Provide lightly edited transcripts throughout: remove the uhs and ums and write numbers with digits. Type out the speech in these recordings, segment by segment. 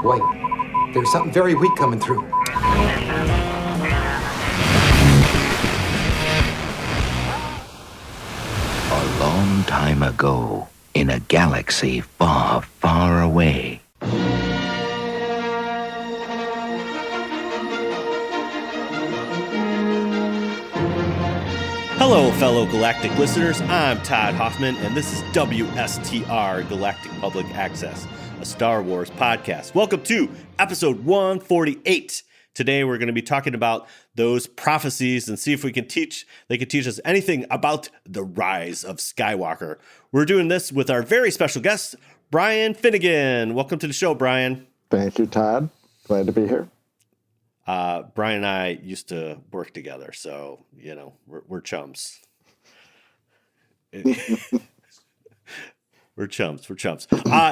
Wait, there's something very weak coming through. A long time ago, in a galaxy far, far away. Hello, fellow Galactic listeners. I'm Todd Hoffman, and this is WSTR Galactic Public Access, a Star Wars podcast. Welcome to episode 148. Today, we're going to be talking about those prophecies and see if they can teach us anything about the rise of Skywalker. We're doing this with our very special guest, Brian Finegan. Welcome to the show, Brian. Thank you, Todd. Glad to be here. Brian and I used to work together, so, you know, we're chums. We're chums.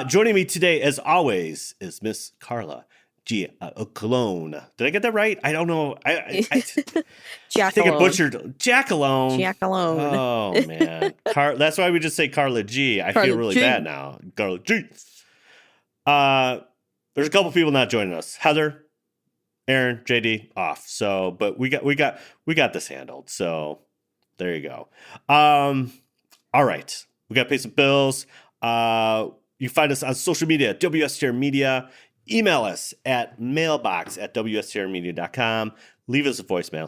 Joining me today, as always, is Miss Carla Cologne. Did I get that right? I don't know. I think I butchered Jackalone. Oh, man. That's why we just say Carla G. I feel really bad now. Carla G. There's a couple people not joining us. Heather, Aaron, JD off. So, but we got this handled. So there you go. All right. We got to pay some bills. You find us on social media, WSTR Media. Email us at mailbox@wstrmedia.com. Leave us a voicemail,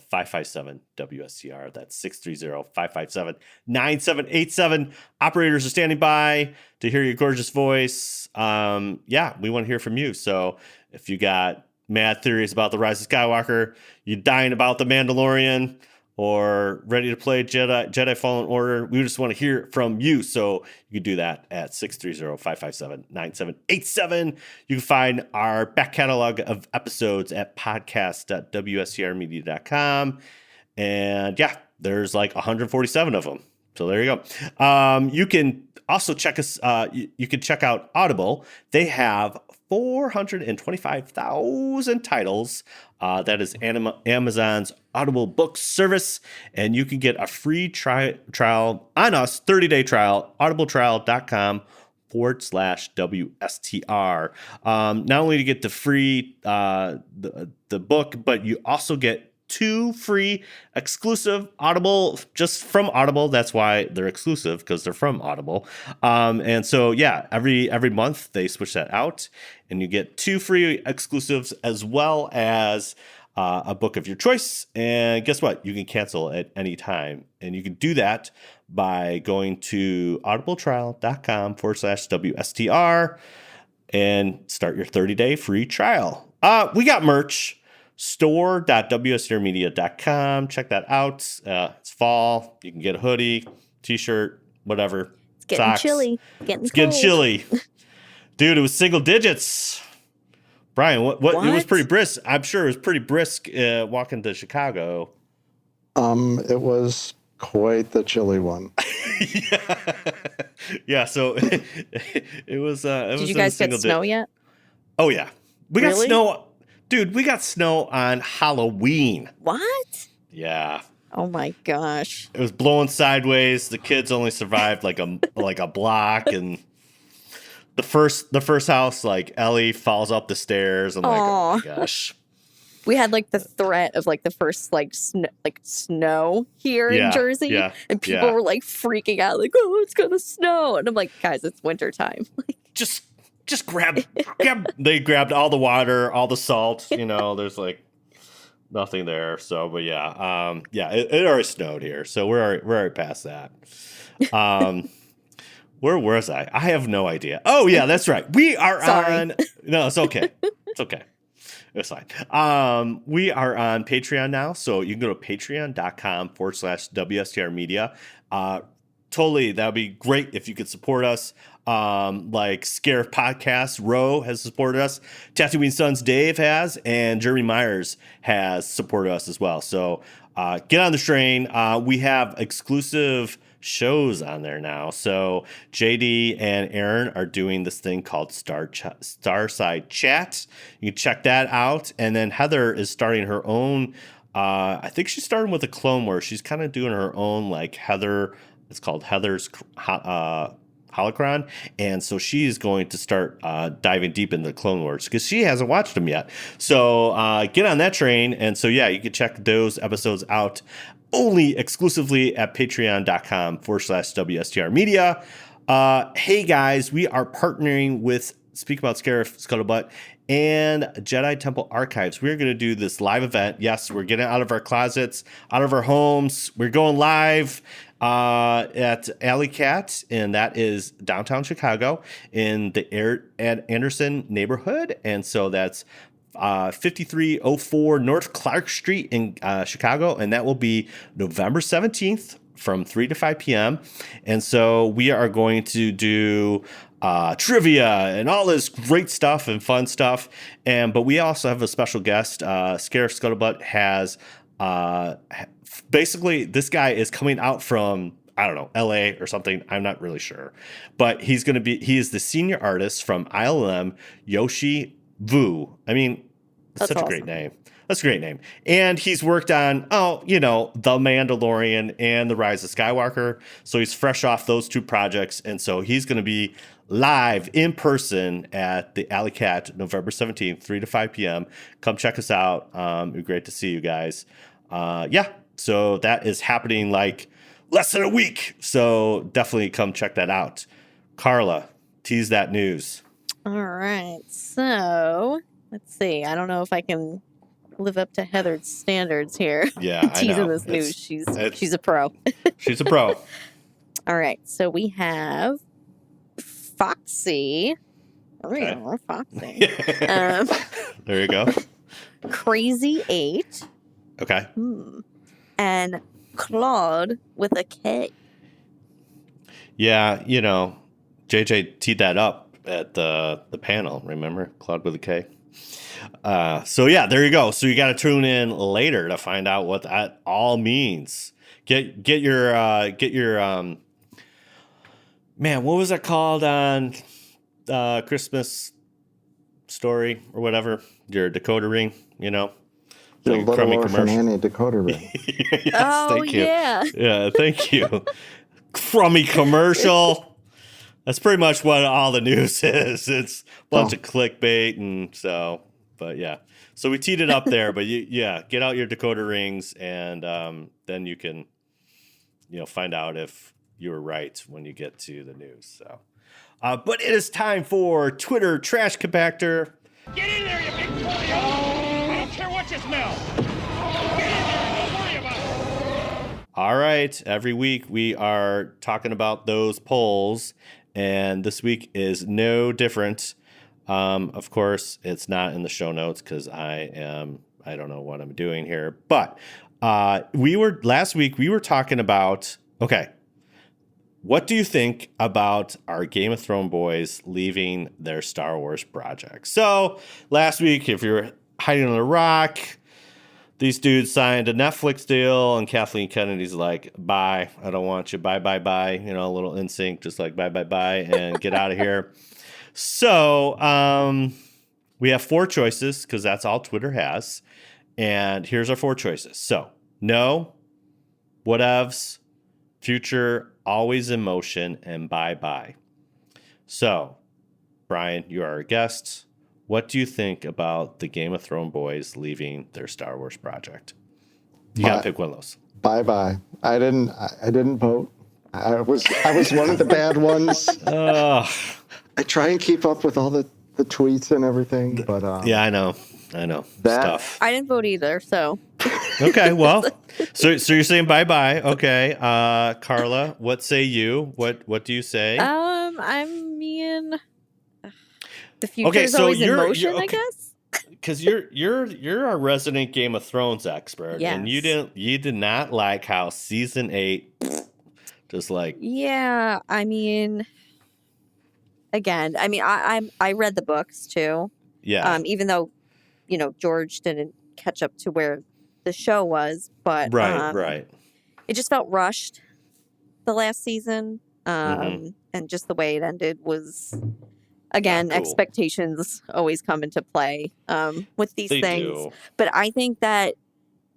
630-557-WSTR. That's 630-557-9787. Operators are standing by to hear your gorgeous voice. We want to hear from you. So if you got mad theories about the rise of Skywalker, you dying about the Mandalorian, or ready to play Jedi Fallen Order, we just want to hear from you. So you can do that at 630-557-9787. You can find our back catalog of episodes at podcast.wstrmedia.com. And yeah, there's like 147 of them. So there you go. You can also check us. You can check out Audible. They have 425,000 titles. That is Amazon's Audible book service. And you can get a free trial on us, 30-day trial, audibletrial.com/WSTR. Not only to get the free the book, but you also get 2 free exclusive Audible just from Audible. That's why they're exclusive, because they're from Audible. And so, yeah, every month they switch that out, and you get 2 free exclusives as well as a book of your choice. And guess what? You can cancel at any time. And you can do that by going to audibletrial.com/WSTR and start your 30-day free trial. We got merch. Store.wstrmedia.com. Check that out. It's fall. You can get a hoodie, t-shirt, whatever. It's getting socks. chilly. Getting chilly. Dude, it was single digits. Brian, what? It was pretty brisk. I'm sure it was pretty brisk walking to Chicago. It was quite the chilly one. Yeah. So it was. Did you guys get snow yet? Oh yeah, we got snow. Dude, we got snow on Halloween. What? Yeah. Oh my gosh. It was blowing sideways. The kids only survived like a block, and the first house, like Ellie falls up the stairs. I'm like, oh my gosh. We had like the threat of like the first snow here in Jersey, and people were like freaking out, like, oh, it's gonna snow, and I'm like, guys, it's winter time. Just grab. They grabbed all the water, all the salt. You know, there's like nothing there. So, but yeah, it already snowed here, so we're already past that. Where was I? I have no idea. Oh yeah, that's right. We are on. No, it's okay. It's okay. It's fine. We are on Patreon now, so you can go to patreon.com/WSTR Media. Totally, that would be great if you could support us. Like Scare Podcast, Roe has supported us. Tatooine Sons Dave has, and Jeremy Myers has supported us as well. So get on the train. We have exclusive shows on there now. So JD and Aaron are doing this thing called Starside Chat. You can check that out. And then Heather is starting her own. I think she's starting with a Clone Wars. She's kind of doing her own like Heather. It's called Heather's Holocron, and so she's going to start diving deep into the Clone Wars because she hasn't watched them yet. So get on that train, and so yeah, you can check those episodes out only exclusively at patreon.com/WSTR Media. Hey guys, we are partnering with Speak About Scarif Scuttlebutt and Jedi Temple Archives. We're going to do this live event. Yes, we're getting out of our closets, out of our homes. We're going live at Alley Cat, and that is downtown Chicago in the Anderson neighborhood. And so that's 5304 North Clark Street in Chicago, and that will be November 17th from 3 to 5 p.m. And so we are going to do trivia and all this great stuff and fun stuff. But we also have a special guest. Scarif Scuttlebutt has basically, this guy is coming out from, I don't know, LA or something. I'm not really sure. But he is the senior artist from ILM, Yoshi Vu. I mean, that's such awesome. A great name. That's a great name. And he's worked on, The Mandalorian and The Rise of Skywalker. So he's fresh off those two projects. And so he's going to be live in person at the Alley Cat November 17th, 3 to 5 p.m. Come check us out. It'd be great to see you guys. So that is happening like less than a week. So definitely come check that out. Carla, tease that news. All right. So let's see. I don't know if I can live up to Heather's standards here. Yeah, teasing this news. She's a pro. She's a pro. All right. So we have Foxy. Okay. Foxy. There you go. Crazy 8. Okay. And Claude with a K. Yeah, JJ teed that up at the panel, remember? Claude with a K. So yeah, there you go. So you got to tune in later to find out what that all means. Get your man, what was that called on Christmas Story or whatever? Your decoder ring, Your like Little crummy Orphan commercial. Annie decoder ring. Yes, thank you. Yeah. Yeah, thank you. Crummy commercial. That's pretty much what all the news is. It's a bunch of clickbait, and so, but yeah. So we teed it up there, but get out your decoder rings, and then you can, find out if you were right when you get to the news. So, but it is time for Twitter Trash Compactor. Get in there, you big polio! I don't care what you smell. Get in there and don't worry about it. All right. Every week we are talking about those polls. And this week is no different. Of course, it's not in the show notes because I don't know what I'm doing here. But last week we were talking about, okay, what do you think about our Game of Thrones boys leaving their Star Wars project? So last week, if you're hiding on a rock, these dudes signed a Netflix deal, and Kathleen Kennedy's like, bye, I don't want you, bye, bye, bye. A little NSYNC, just like, bye, bye, bye, and get out of here. So we have 4 choices, because that's all Twitter has. And here's our 4 choices. So, no, whatevs, future, always in motion, and bye-bye. So, Brian, you are our guest. What do you think about the Game of Thrones boys leaving their Star Wars project? You gotta pick one of those. Bye. I didn't vote. I was one of the bad ones. I try and keep up with all the tweets and everything, but yeah, I know stuff. I didn't vote either, so okay. Well, so you're saying bye. Okay, Carla, what say you? What do you say? I mean, the future's always in motion, I guess. Because you're a resident Game of Thrones expert, yes. And you did not like how season 8, just like, yeah. I mean, again, I read the books too. Yeah. Even though, George didn't catch up to where the show was, but right. It just felt rushed the last season, and just the way it ended was. Again, cool. Expectations always come into play with these things. Do. But I think that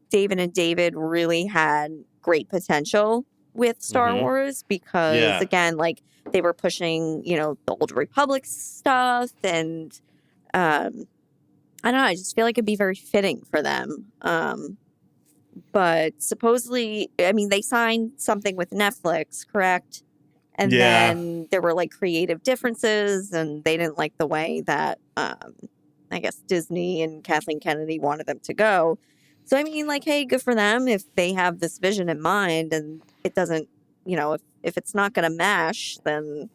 David and David really had great potential with Star Wars because, again, like they were pushing, the Old Republic stuff. And I don't know. I just feel like it'd be very fitting for them. But supposedly, I mean, they signed something with Netflix, correct? And then there were like creative differences, and they didn't like the way that I guess Disney and Kathleen Kennedy wanted them to go. So I mean, like, hey, good for them if they have this vision in mind, and it doesn't, if it's not going to mash, then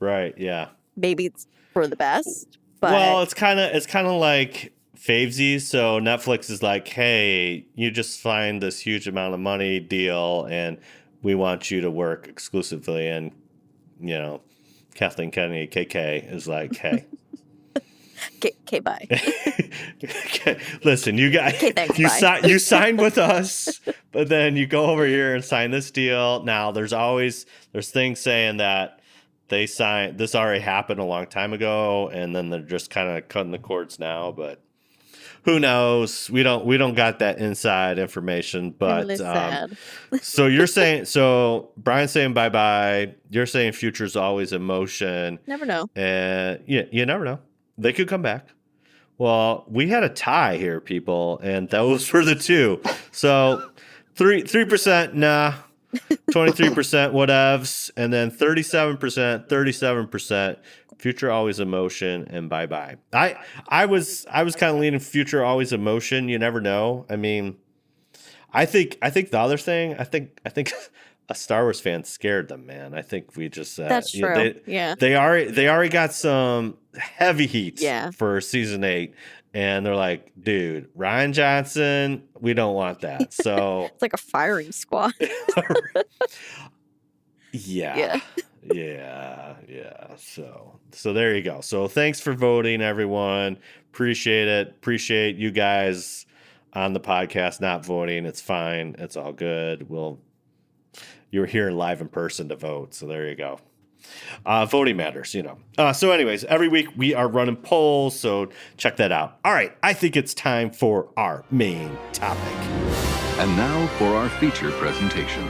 maybe it's for the best. But well, it's kind of like favesies. So Netflix is like, hey, you just signed this huge amount of money deal, and we want you to work exclusively. And Kathleen Kennedy, KK, is like, hey. Okay, bye. Okay, listen, you guys, thanks, you signed with us, but then you go over here and sign this deal. Now, there's things saying that they signed, this already happened a long time ago, and then they're just kind of cutting the cords now, but who knows? We don't got that inside information, but so you're saying, Brian's saying bye-bye, you're saying future's always in motion. Never know. And you never know. They could come back. Well, we had a tie here, people, and those were the two. So 3%, nah. 23% whatevs, and then 37%, future always in motion, and bye-bye. I was kind of leaning future always in motion. You never know. I mean, I think the other thing, I think a Star Wars fan scared them, man. I think we just that's true. They already got some heavy heat for season 8, and they're like, dude, Rian Johnson, we don't want that. So it's like a firing squad. Yeah. So there you go. So thanks for voting, everyone. Appreciate it. Appreciate you guys on the podcast not voting. It's fine. It's all good. You're here live in person to vote. So there you go. Voting matters, So anyways, every week we are running polls, so check that out. All right, I think it's time for our main topic. And now for our feature presentation.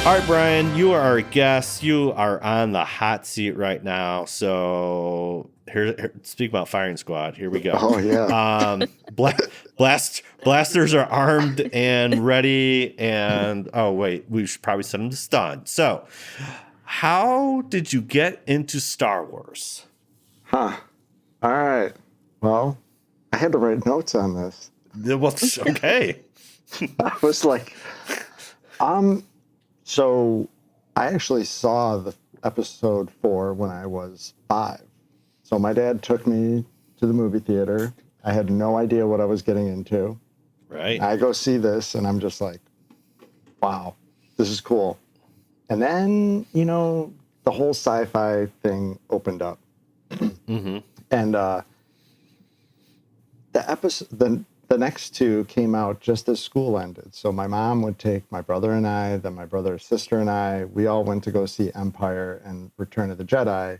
All right, Brian, you are our guest. You are on the hot seat right now. So here speak about firing squad. Here we go. Oh yeah. Blasters are armed and ready. And we should probably send them to stun. So, how did you get into Star Wars? All right. Well, I had to write notes on this. Well, okay. I was like, So I actually saw the episode 4 when I was 5. So my dad took me to the movie theater. I had no idea what I was getting into. Right. I go see this, and I'm just like, wow, this is cool. And then, the whole sci-fi thing opened up. Mm-hmm. And the next 2 came out just as school ended. So my mom would take my brother and I, then my brother's sister and I, we all went to go see Empire and Return of the Jedi,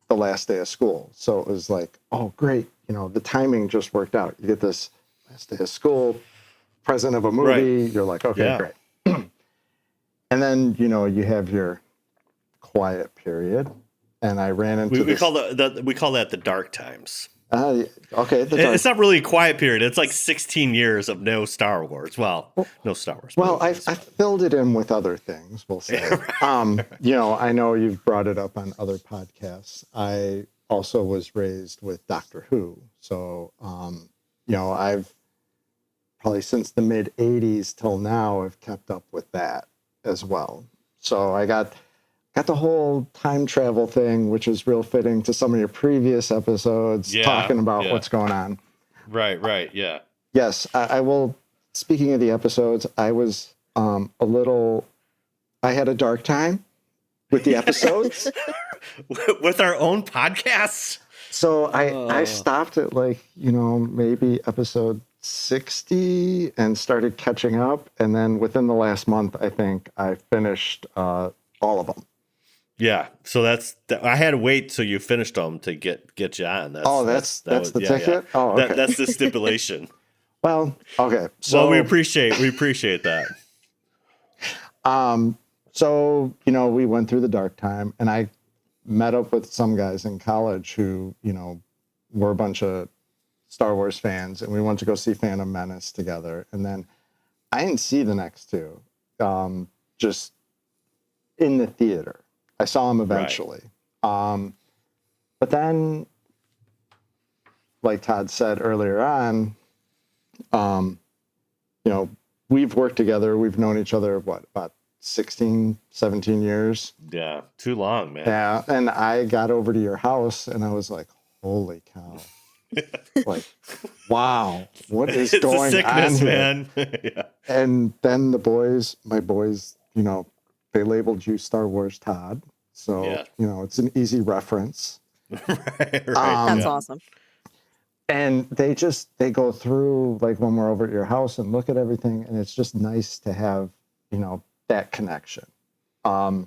the last day of school. So it was like, oh, great. The timing just worked out. You get this last day of school, present of a movie. Right. You're like, okay, great. And then, you have your quiet period. And I ran into we call that the dark times. Okay. It's not really a quiet period. It's like 16 years of no Star Wars. Well, no Star Wars. Well, I filled it in with other things, we'll say. I know you've brought it up on other podcasts. I also was raised with Doctor Who. So, I've probably since the mid 80s till now have kept up with that as well. So I got the whole time travel thing, which is real fitting to some of your previous episodes, talking about what's going on. Right, yeah. Yes, I will. Speaking of the episodes, I was I had a dark time with the episodes. With our own podcasts? So I stopped at maybe episode 60 and started catching up. And then within the last month, I think I finished all of them. Yeah, so I had to wait till you finished them to get you on. That's the ticket? Yeah. Oh, okay. That's the stipulation. Well, okay. So Well, we appreciate that. So, we went through the dark time, and I met up with some guys in college who, were a bunch of Star Wars fans, and we went to go see Phantom Menace together. And then I didn't see the next two, just in the theater. I saw them eventually. Right. But then, like Todd said earlier on, we've worked together. We've known each other, about 16, 17 years. Yeah, too long, man. Yeah, and I got over to your house, and I was like, holy cow. Like, wow, what is it's going a sickness, on here? Man. Yeah. And then my boys, they labeled you Star Wars Todd. So, it's an easy reference. right. That's awesome. And they go through, like, when we're over at your house and look at everything, and it's just nice to have, that connection. My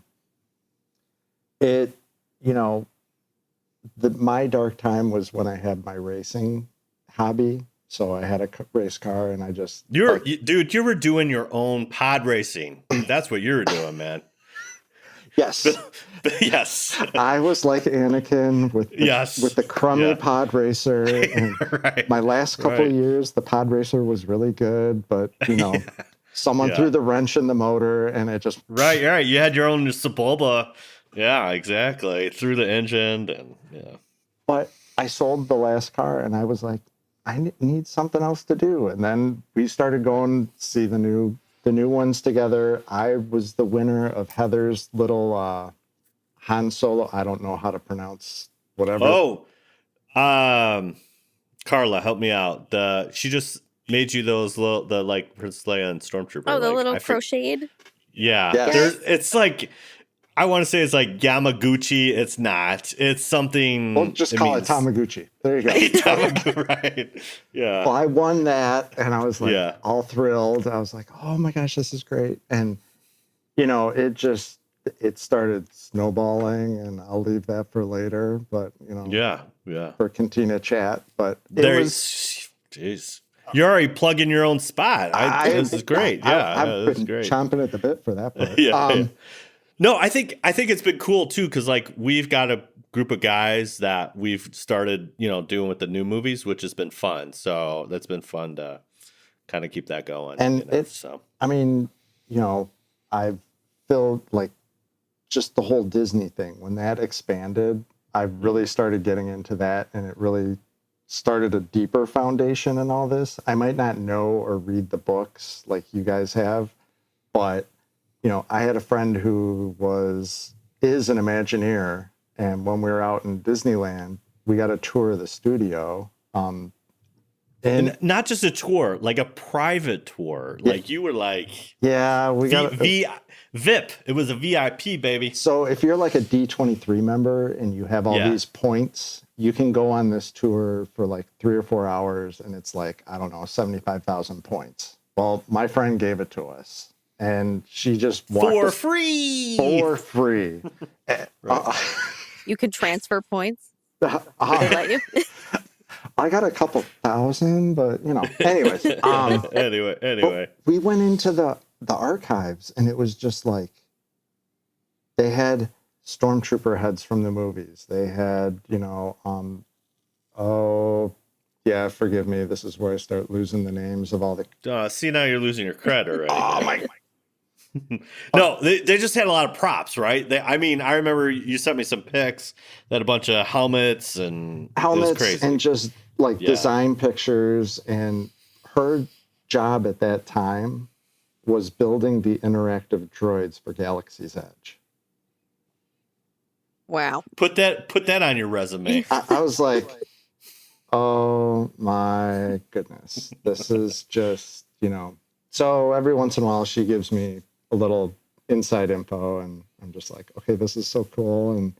dark time was when I had my racing hobby. So I had a race car, and I just... Dude, you were doing your own pod racing. That's what you were doing, man. Yes. Yes. I was like Anakin with the crummy pod racer. And right. My last couple of years, the pod racer was really good, but someone threw the wrench in the motor, and it just... Right. You had your own Sebulba. Yeah, exactly. Through the engine, and But I sold the last car, and I was like, I need something else to do. And then we started going to see the new ones together. I was the winner of Heather's little Han Solo. I don't know how to pronounce whatever. Oh, Carla, help me out. She just made you those little, Princess Leia and Stormtrooper. Oh, the little crocheted. Yeah, yes. It's like, I want to say it's like Yamaguchi. It's not. It's something. Well, just call it Tamaguchi. There you go. Right. Yeah. Well, I won that, and I was like all thrilled. I was like, oh my gosh, this is great. And, it started snowballing, and I'll leave that for later. But, for Cantina Chat. But jeez. You're already plugging your own spot. This is great. I've been chomping at the bit for that part. No, I think it's been cool too, because like we've got a group of guys that we've started, doing with the new movies, which has been fun. So that's been fun to kind of keep that going. And I've filled like just the whole Disney thing. When that expanded, I really started getting into that, and it really started a deeper foundation in all this. I might not know or read the books like you guys have, but I had a friend who is an Imagineer, and when we were out in Disneyland, we got a tour of the studio. And not just a tour, like a private tour. Like you were like, we got VIP. It was a VIP, baby. So if you're like a D23 member and you have all these points, you can go on this tour for like 3 or 4 hours, and it's like, I don't know, 75,000 points. Well, my friend gave it to us. And she just walked for free. You can transfer points. They let you. I got a couple thousand, but anyways. Anyway. We went into the archives, and it was just like they had stormtrooper heads from the movies. They had, forgive me. This is where I start losing the names of all the. See, now you're losing your cred already. Oh my God. No, they just had a lot of props, right? I remember you sent me some pics that a bunch of helmets and just like design pictures. And her job at that time was building the interactive droids for Galaxy's Edge. Wow. Put that on your resume. I was like, oh my goodness, this is just, So every once in a while she gives me a little inside info, and I'm just like, okay, this is so cool. And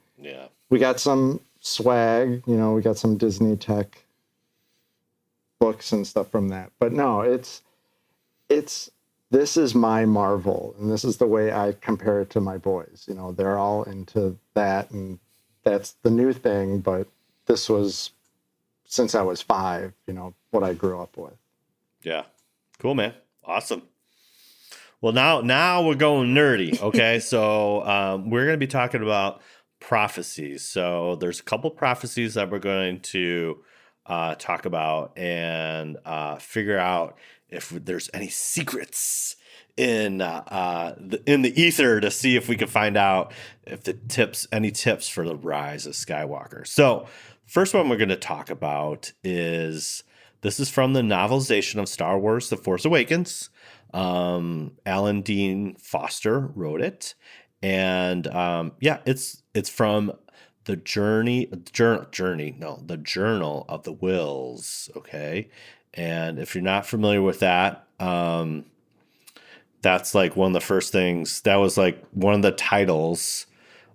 we got some swag, we got some Disney tech books and stuff from that. But no, this is my Marvel, and this is the way I compare it to my boys. They're all into that, and that's the new thing. But this was, since I was 5, what I grew up with. Yeah. Cool, man. Awesome. Well, now we're going nerdy. Okay. So we're going to be talking about prophecies. So there's a couple prophecies that we're going to talk about and figure out if there's any secrets in the ether to see if we can find out if any tips for the rise of Skywalker. So first one we're going to talk about is this is from the novelization of Star Wars: The Force Awakens. Alan Dean Foster wrote it, and it's from the Journal of the Wills. Okay, and if you're not familiar with that, that's like one of the first things. That was like one of the titles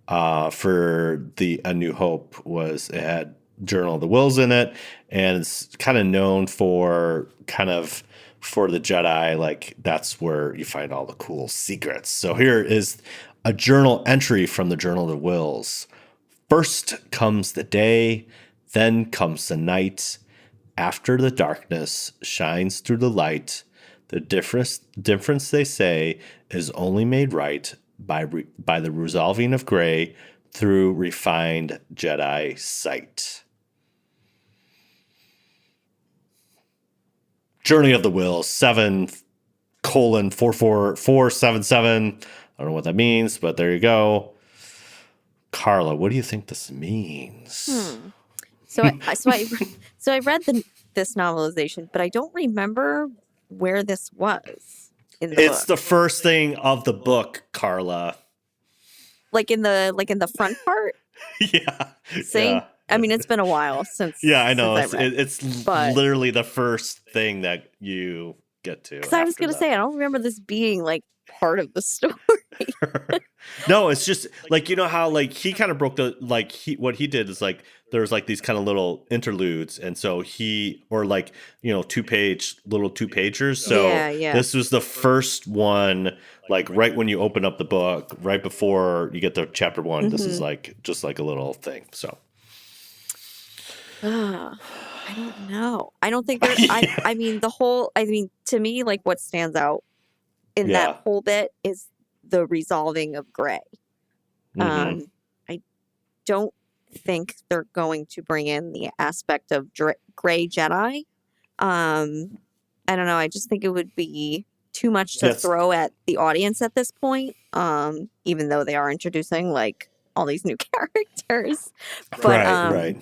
for A New Hope was it had Journal of the Wills in it, and it's kind of known for the Jedi, like that's where you find all the cool secrets. So here is a journal entry from the Journal of the Wills. First comes the day, then comes the night. After the darkness shines through the light, the difference they say is only made right by the resolving of gray through refined Jedi sight. Journey of the Wills 7:44477. I don't know what that means, but there you go. Carla, what do you think this means? So I read this novelization, but I don't remember where this was in the book. It's the first thing of the book, Carla. Like in the front part? Yeah. See? Yeah. I mean, it's been a while since. Yeah, I know. It's literally the first thing that you get to. Because I was going to say, I don't remember this being like part of the story. No, it's just like, you know how like he kind of broke what he did is like there's like these kind of little interludes, and so two-pagers. So yeah. This was the first one, like right when you open up the book, right before you get to chapter 1. Mm-hmm. This is like just like a little thing. So I don't know. I don't think there's. I mean, to me, like what stands out in that whole bit is the resolving of gray. Mm-hmm. I don't think they're going to bring in the aspect of gray Jedi. I don't know. I just think it would be too much to throw at the audience at this point. Even though they are introducing like all these new characters, but right.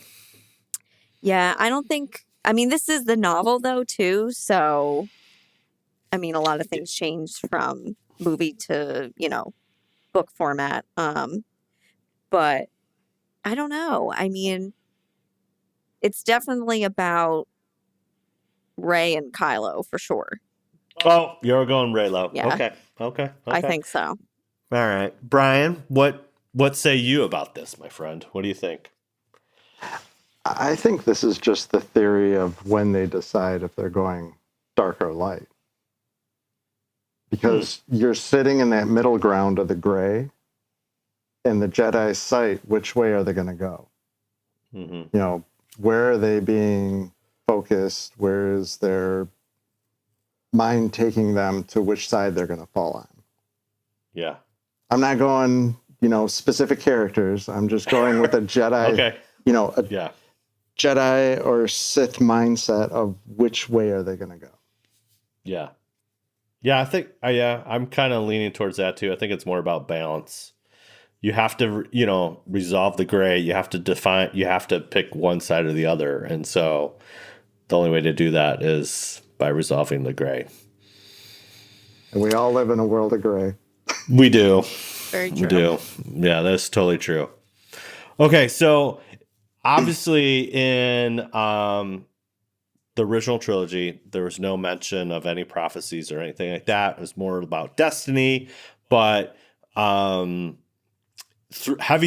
Yeah, I don't think. I mean, this is the novel though too, so I mean, a lot of things changed from movie to book format. But I don't know. I mean, it's definitely about Rey and Kylo for sure. Oh, you're going Reylo. Yeah. Okay. I think so. All right, Brian, what say you about this, my friend? What do you think? I think this is just the theory of when they decide if they're going dark or light. Because you're sitting in that middle ground of the gray, and the Jedi's sight, which way are they going to go? Mm-hmm. Where are they being focused? Where is their mind taking them to which side they're going to fall on? Yeah. I'm not going, specific characters. I'm just going with a Jedi, okay. Jedi or Sith mindset of which way are they going to go? Yeah. Yeah, I think, I'm kind of leaning towards that too. I think it's more about balance. You have to, resolve the gray. You have to pick one side or the other. And so the only way to do that is by resolving the gray. And we all live in a world of gray. We do. Very true. We do. Yeah, that's totally true. Okay, so obviously in the original trilogy, there was no mention of any prophecies or anything like that. It was more about destiny, but heavy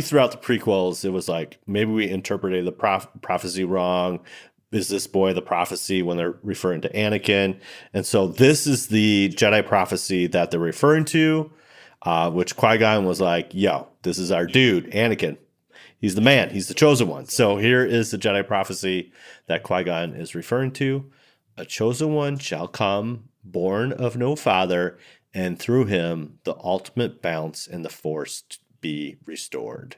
throughout the prequels, it was like maybe we interpreted the prophecy wrong. Is this boy the prophecy when they're referring to Anakin? And so this is the Jedi prophecy that they're referring to, which Qui-Gon was like, yo, this is our dude, Anakin. He's the man. He's the chosen one. So here is the Jedi prophecy that Qui-Gon is referring to. a chosen one shall come, born of no father, and through him the ultimate balance in the Force be restored.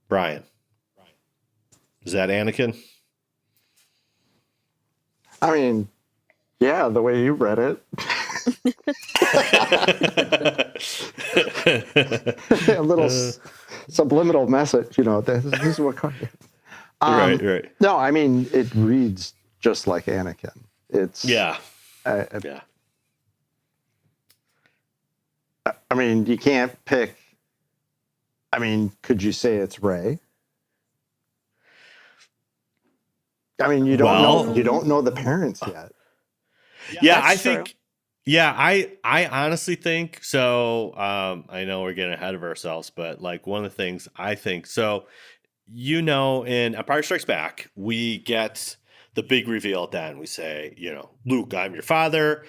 Brian, is that Anakin? I mean, yeah, the way you read it. A little subliminal message, this is what. Right. No, I mean, it reads just like Anakin. It's Yeah. I mean, you can't pick. I mean, could you say it's Rey? I mean, you don't know. You don't know the parents yet. Yeah, That's I true. think. Yeah, I honestly think so. I know we're getting ahead of ourselves, but like one of the things I think so. In Empire Strikes Back, we get the big reveal at the end. We say, Luke, I'm your father.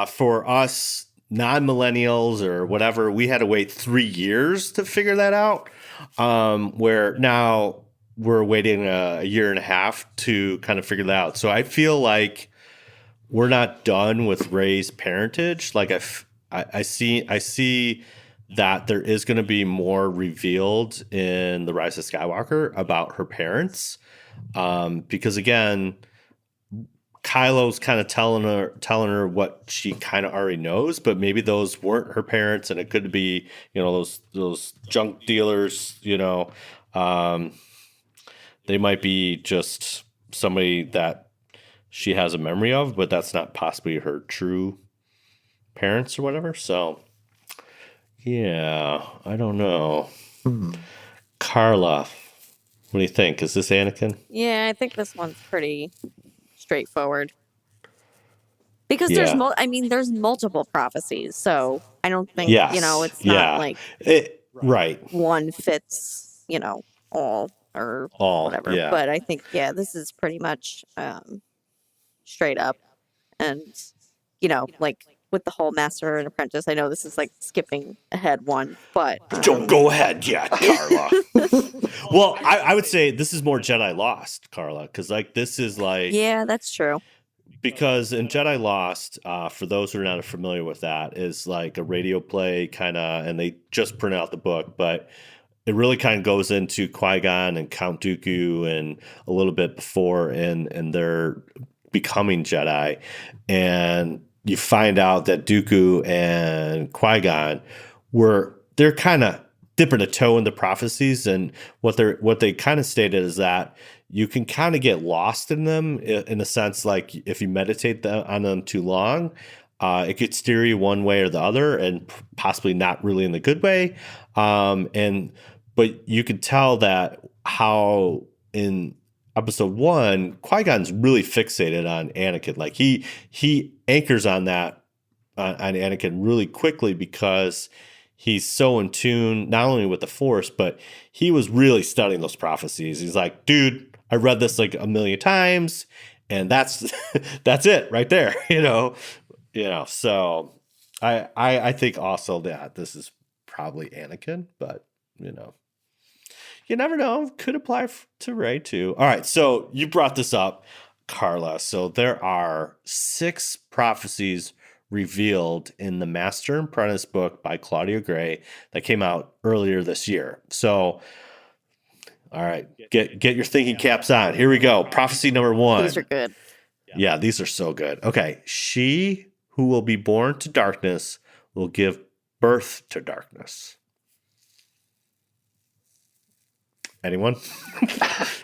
For us non-millennials or whatever, we had to wait 3 years to figure that out. Where now we're waiting a year and a half to kind of figure that out. So I feel like we're not done with Rey's parentage. Like I see that there is going to be more revealed in The Rise of Skywalker about her parents. Because again, Kylo's kind of telling her what she kind of already knows, but maybe those weren't her parents, and it could be, those junk dealers, they might be just somebody that she has a memory of, but that's not possibly her true parents or whatever. So yeah, I don't know. Carla, what do you think? Is this Anakin? Yeah, I think this one's pretty straightforward. Because Yeah. there's multiple prophecies, so I don't think, Yes. it's not like right. one fits, all or All, whatever. yeah. But I think, this is pretty much straight up. And, like with the whole Master and Apprentice, I know this is like skipping ahead one, but Don't go ahead yet, Carla. Well, I would say this is more Jedi Lost, Carla, because like this is like yeah, that's true. because in Jedi Lost, for those who are not familiar with that, is like a radio play kind of, and they just print out the book, but it really kind of goes into Qui-Gon and Count Dooku and a little bit before, and they're becoming Jedi, and you find out that Dooku and Qui-Gon they're kind of dipping a toe in the prophecies, and what they kind of stated is that you can kind of get lost in them in a sense, like if you meditate on them too long, it could steer you one way or the other, and possibly not really in the good way. But you could tell that how in episode 1, Qui-Gon's really fixated on Anakin. Like he anchors on that on Anakin really quickly because he's so in tune not only with the Force, but he was really studying those prophecies. He's like, dude, I read this like a million times, and that's that's it right there. So I think also that this is probably Anakin, but you never know. Could apply to Rey too. All right, so you brought this up, Carla. So there are 6 prophecies revealed in the Master and Apprentice book by Claudia Gray that came out earlier this year. So, all right, get your thinking caps on. Here we go. Prophecy number 1. These are good. Yeah, these are so good. Okay, she who will be born to darkness will give birth to darkness. Anyone?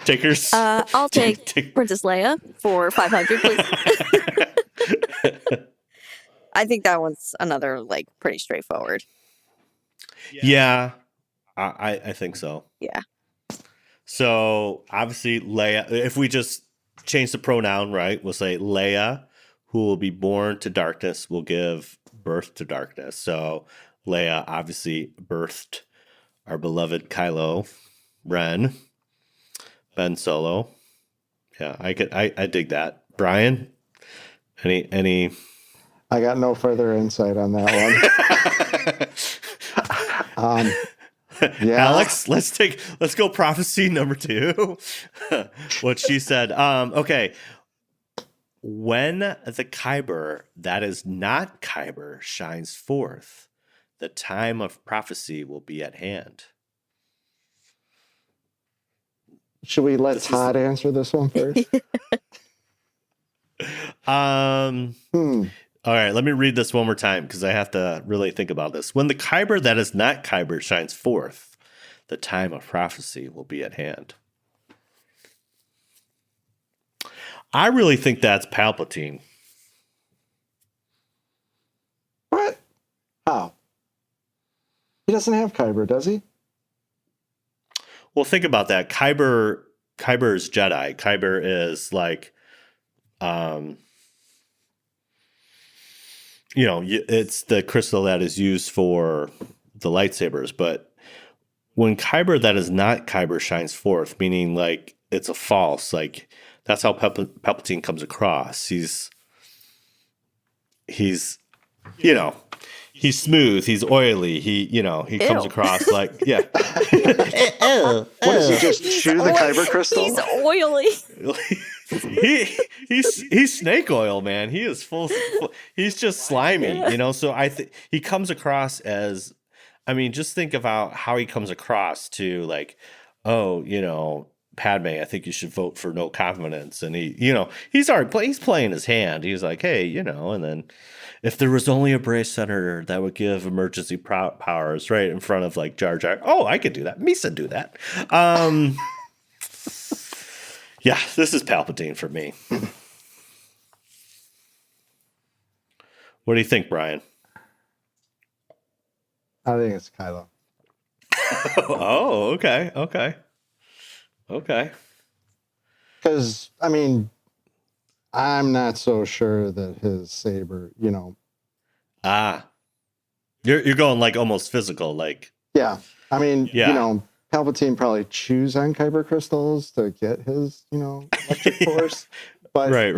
Takers? I'll take Princess Leia for 500, please. I think that one's another like pretty straightforward. Yeah, I think so. Yeah. So obviously Leia, if we just change the pronoun, right, we'll say Leia, who will be born to darkness, will give birth to darkness. So Leia obviously birthed our beloved Kylo Ren, Ben Solo. Yeah, I dig that. Brian, any I got no further insight on that one. Yeah. Alex, let's go prophecy number 2. What she said. Okay. when the Kyber that is not Kyber shines forth, the time of prophecy will be at hand. Should we let Todd answer this one first? All right, let me read this one more time because I have to really think about this. When the Kyber that is not Kyber shines forth, the time of prophecy will be at hand. I really think that's Palpatine. What? How? He doesn't have Kyber, does he? Well, think about that. Kyber is Jedi. Kyber is like, it's the crystal that is used for the lightsabers. But when Kyber that is not Kyber shines forth, meaning like it's a false, like that's how Palpatine comes across. He's he's smooth, he's oily, he comes across like, yeah. What does he just chew the Kyber crystal? He's oily. he's snake oil, man. He is full he's just slimy, so I think he comes across as, just think about how he comes across to like, Padme, I think you should vote for no confidence. And he's playing his hand. He's like, hey, and then if there was only a British senator that would give emergency powers right in front of like Jar Jar. Oh, I could do that. Misa do that. Yeah, this is Palpatine for me. What do you think, Brian? I think it's Kylo. Oh, okay. Because, I'm not so sure that his saber, You're going like almost physical, like. Yeah. Palpatine probably chews on Kyber crystals to get his, electric force. But, right.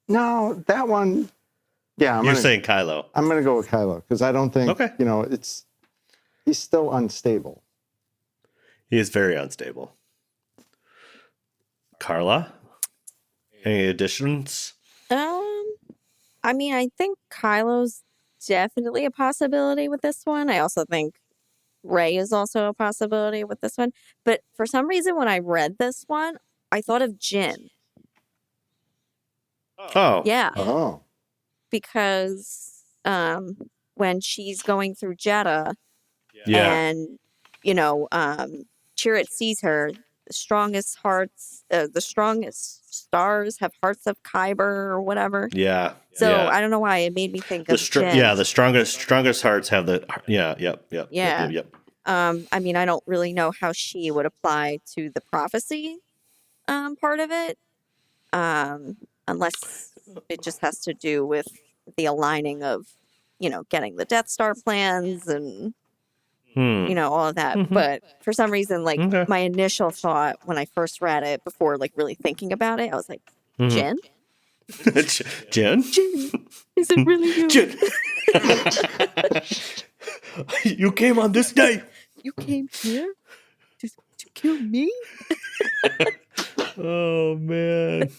No, that one, yeah. You're saying Kylo. I'm going to go with Kylo because I don't think, he's still unstable. He is very unstable. Carla, any additions? I think Kylo's definitely a possibility with this one. I also think Rey is also a possibility with this one. But for some reason, when I read this one, I thought of Jin. Oh. Yeah. Oh. Because when she's going through Jeddah and, Chirrut sees her, the strongest stars have hearts of Kyber or whatever. Yeah. So yeah. I don't know why it made me think of Jin. Yeah, the strongest hearts have the Yep. I don't really know how she would apply to the prophecy part of it, unless it just has to do with the aligning of, getting the Death Star plans and all of that. But for some reason, my initial thought when I first read it, before really thinking about it, I was like, Jin? Jin? Is it really you? Jin. You came on this day. You came here to kill me? Oh man.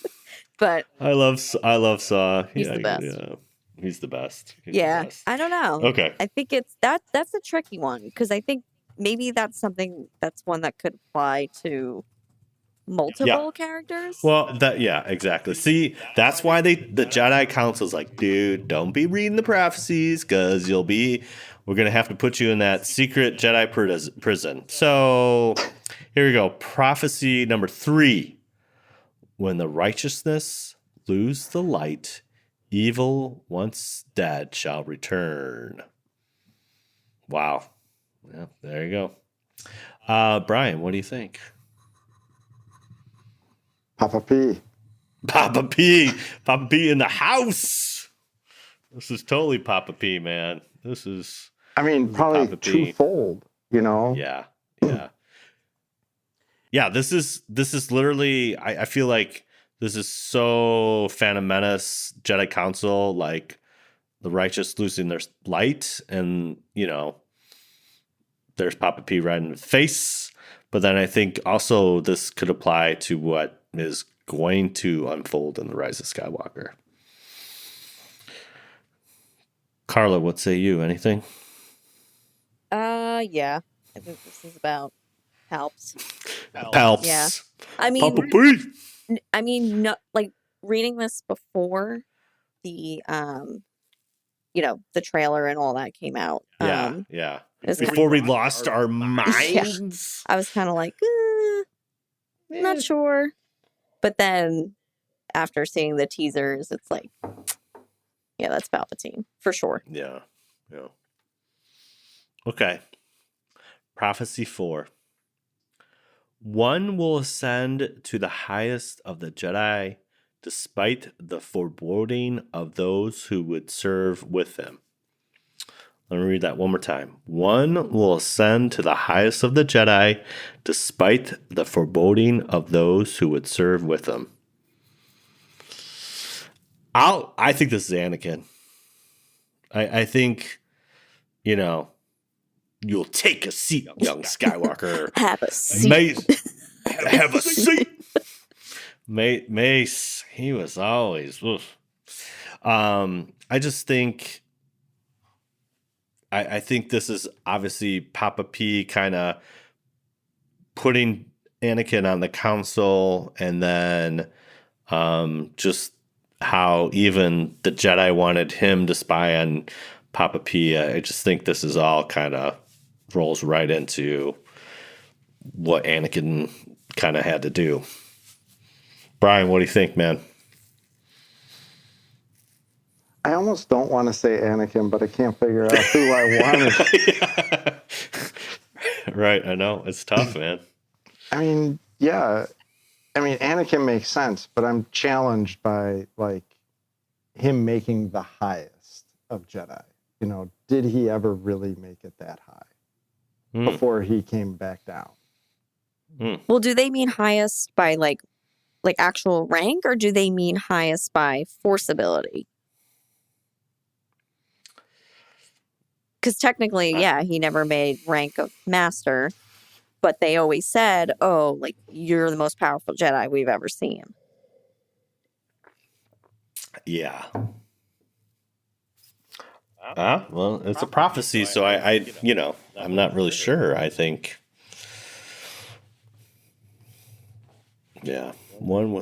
But I love Saw. He's the best. Yeah. He's the best. I don't know. Okay. I think that's a tricky one because I think maybe that's one that could apply to multiple characters. Well, exactly. See, that's why the Jedi Council's like, dude, don't be reading the prophecies because we're gonna have to put you in that secret Jedi prison. So here we go. Prophecy number 3: when the righteousness lose the light, evil once dead shall return. Wow. Yeah, there you go. Brian, what do you think? Papa P. Papa P in the house. This is totally Papa P, man. This is probably twofold, Yeah. Yeah, this is literally, I feel like this is so Phantom Menace, Jedi Council, like the righteous losing their light, and there's Papa P right in the face. But then I think also this could apply to what is going to unfold in The Rise of Skywalker. Carla, what say you? Anything? Yeah. I think this is about Palps. Palps. Yeah. I Papa mean, P. no, like reading this before the the trailer and all that came out. Yeah. it was Before we lost our minds. I was kind of like, not sure. But then after seeing the teasers, it's like, yeah, that's Palpatine for sure. Yeah. Okay. Prophecy 4. One will ascend to the highest of the Jedi despite the foreboding of those who would serve with him. Let me read that one more time. One will ascend to the highest of the Jedi despite the foreboding of those who would serve with him. I think this is Anakin. I think, you'll take a seat, young Skywalker. Have a seat. Have a seat. Mace, he was always. Oof. I just think. I think this is obviously Papa P kind of putting Anakin on the council, and then just how even the Jedi wanted him to spy on Papa P. I just think this is all kind of rolls right into what Anakin kind of had to do. Brian, what do you think, man? I almost don't want to say Anakin, but I can't figure out who I want. Right, I know. It's tough, man. I mean, yeah. I mean, Anakin makes sense, but I'm challenged by, like, him making the highest of Jedi. Did he ever really make it that high before he came back down? Well, do they mean highest by, like actual rank, or do they mean highest by force ability? Because technically, yeah, he never made rank of master, but they always said, oh, like, you're the most powerful Jedi we've ever seen. Yeah. Well, it's a prophecy, so I'm not really sure. I think, yeah, one who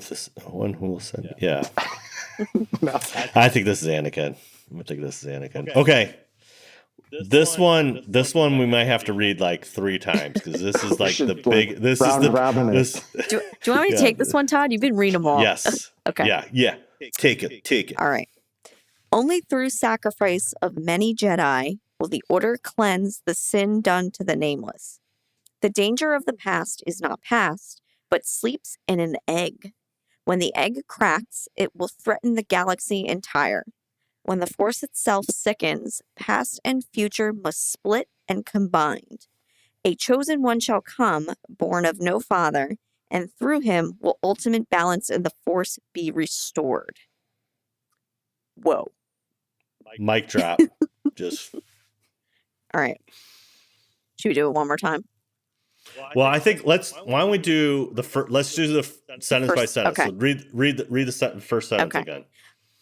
will send. Yeah, No. I think this is Anakin. Okay. This one we might have to read like 3 times because this is like the big. This is the. This, do you want me to take this one, Todd? You've been reading them all. Yes. Okay. Yeah. Take it. All right. Only through sacrifice of many Jedi will the Order cleanse the sin done to the Nameless. The danger of the past is not past, but sleeps in an egg. When the egg cracks, it will threaten the galaxy entire. When the Force itself sickens, past and future must split and combined. A chosen one shall come, born of no father, and through him will ultimate balance in the Force be restored. Whoa. Mic drop. Just. All right. Should we do it one more time? Well, I think why don't we do let's do the sentence by sentence. Okay. So read the first sentence again.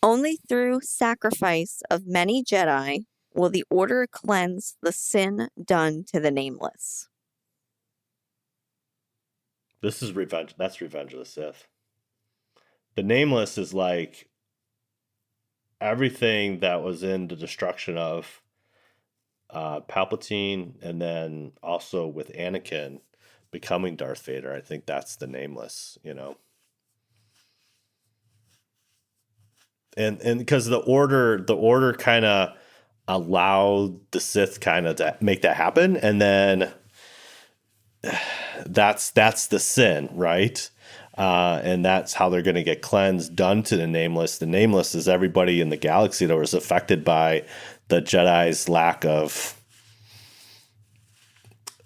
Only through sacrifice of many Jedi will the Order cleanse the sin done to the Nameless. This is revenge. That's Revenge of the Sith. The Nameless is like everything that was in the destruction of Palpatine, and then also with Anakin becoming Darth Vader. I think that's the Nameless, And because the order kind of allowed the Sith kind of to make that happen, and then that's the sin, right? And that's how they're going to get cleansed, done to the Nameless. The Nameless is everybody in the galaxy that was affected by the Jedi's lack of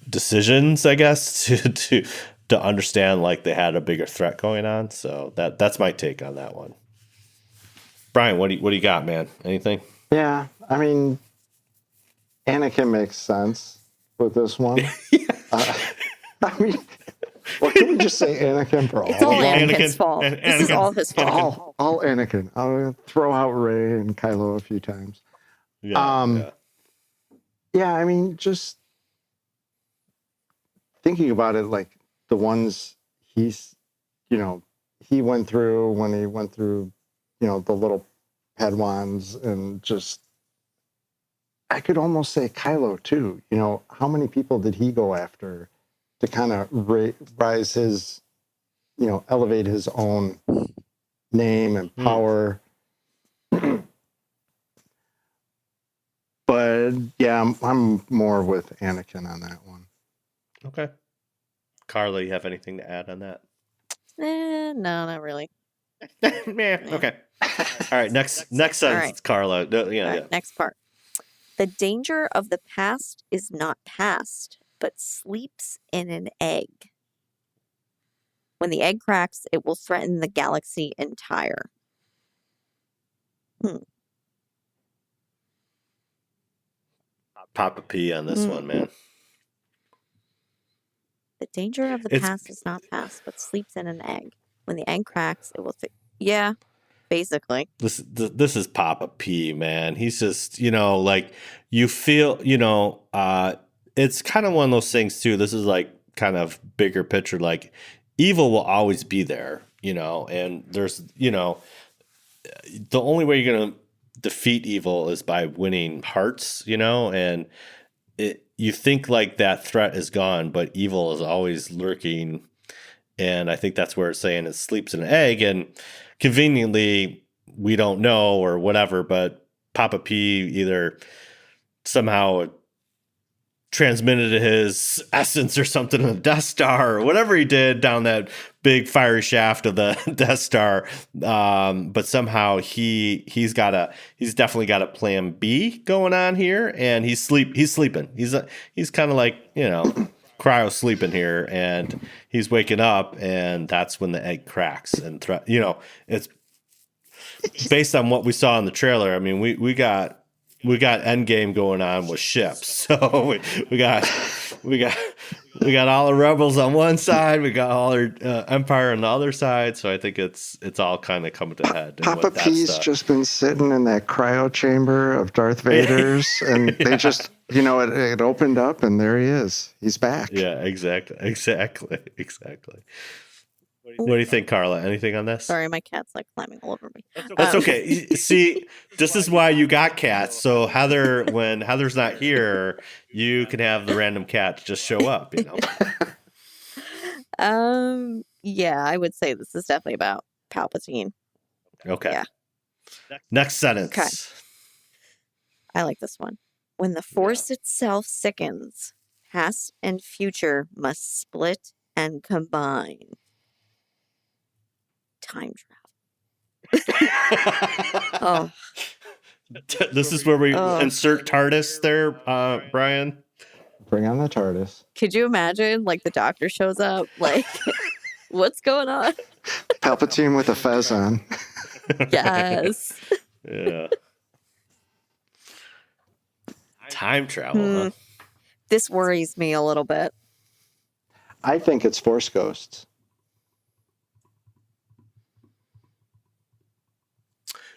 decisions, I guess, to understand like they had a bigger threat going on. So that's my take on that one. Brian, what do you got, man? Anything? Yeah, I mean, Anakin makes sense with this one. I mean, Well, can we just say Anakin for all It's all of them? Anakin's fault. This is all his fault. All Anakin. I'll throw out Rey and Kylo a few times. Yeah. Yeah, I mean, just thinking about it, like the ones he went through when he went through, the little Padawans, and just, I could almost say Kylo too. How many people did he go after to kind of rise his, elevate his own name and power? But yeah, I'm more with Anakin on that one. Okay. Carla, you have anything to add on that? No, not really. Okay. All right. Next sentence, right. Carla. All right, next part. The danger of the past is not past, but sleeps in an egg. When the egg cracks, it will threaten the galaxy entire. Papa P on this one, man. The danger of the past is not past, but sleeps in an egg. When the egg cracks, it will. Yeah, basically. This is Papa P, man. He's just, like, you feel, it's kind of one of those things too. This is like kind of bigger picture. Like, evil will always be there, and there's, the only way you're gonna defeat evil is by winning hearts, and you think like that threat is gone, but evil is always lurking. And I think that's where it's saying it sleeps in an egg. And conveniently, we don't know or whatever, but Papa P either somehow transmitted his essence or something in the Death Star or whatever he did down that big fiery shaft of the Death Star. But somehow he's definitely got a plan B going on here, and he's sleeping. He's kind of like, cryo sleeping here, and he's waking up, and that's when the egg cracks and it's based on what we saw in the trailer. I mean, we got Endgame going on with ships, so we got all the rebels on one side, we got all our Empire on the other side. So I think it's all kind of coming to head. Papa P's just been sitting in that cryo chamber of Darth Vader's, and they just, it opened up, and there he is. He's back. Yeah, exactly. What do you think, Carla? Anything on this? Sorry, my cat's like climbing all over me. That's okay. See, this is why you got cats. So Heather, when Heather's not here, you can have the random cat just show up, Yeah, I would say this is definitely about Palpatine. Okay. Yeah. Next sentence. Okay. I like this one. When the Force itself sickens, past and future must split and combine. Time travel. Oh. This is where we insert TARDIS there, Brian. Bring on the TARDIS. Could you imagine, like, the Doctor shows up, like, what's going on? Palpatine with a fez on. Yes. Yeah. Time travel, huh? This worries me a little bit. I think it's Force ghosts.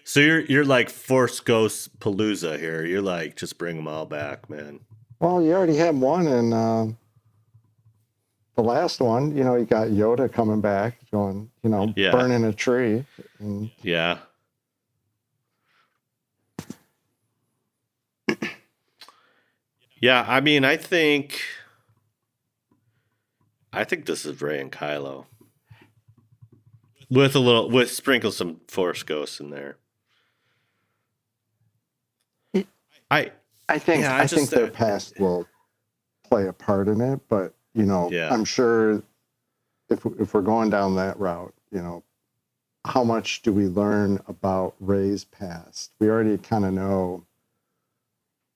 So you're like Force Ghost Palooza here. You're like, just bring them all back, man. Well, you already had one in the last one. You got Yoda coming back, going, burning a tree. And yeah. Yeah, I mean, I think this is Rey and Kylo. With sprinkle some Force ghosts in there. I think their past will play a part in it, but I'm sure if we're going down that route, how much do we learn about Rey's past? We already kind of know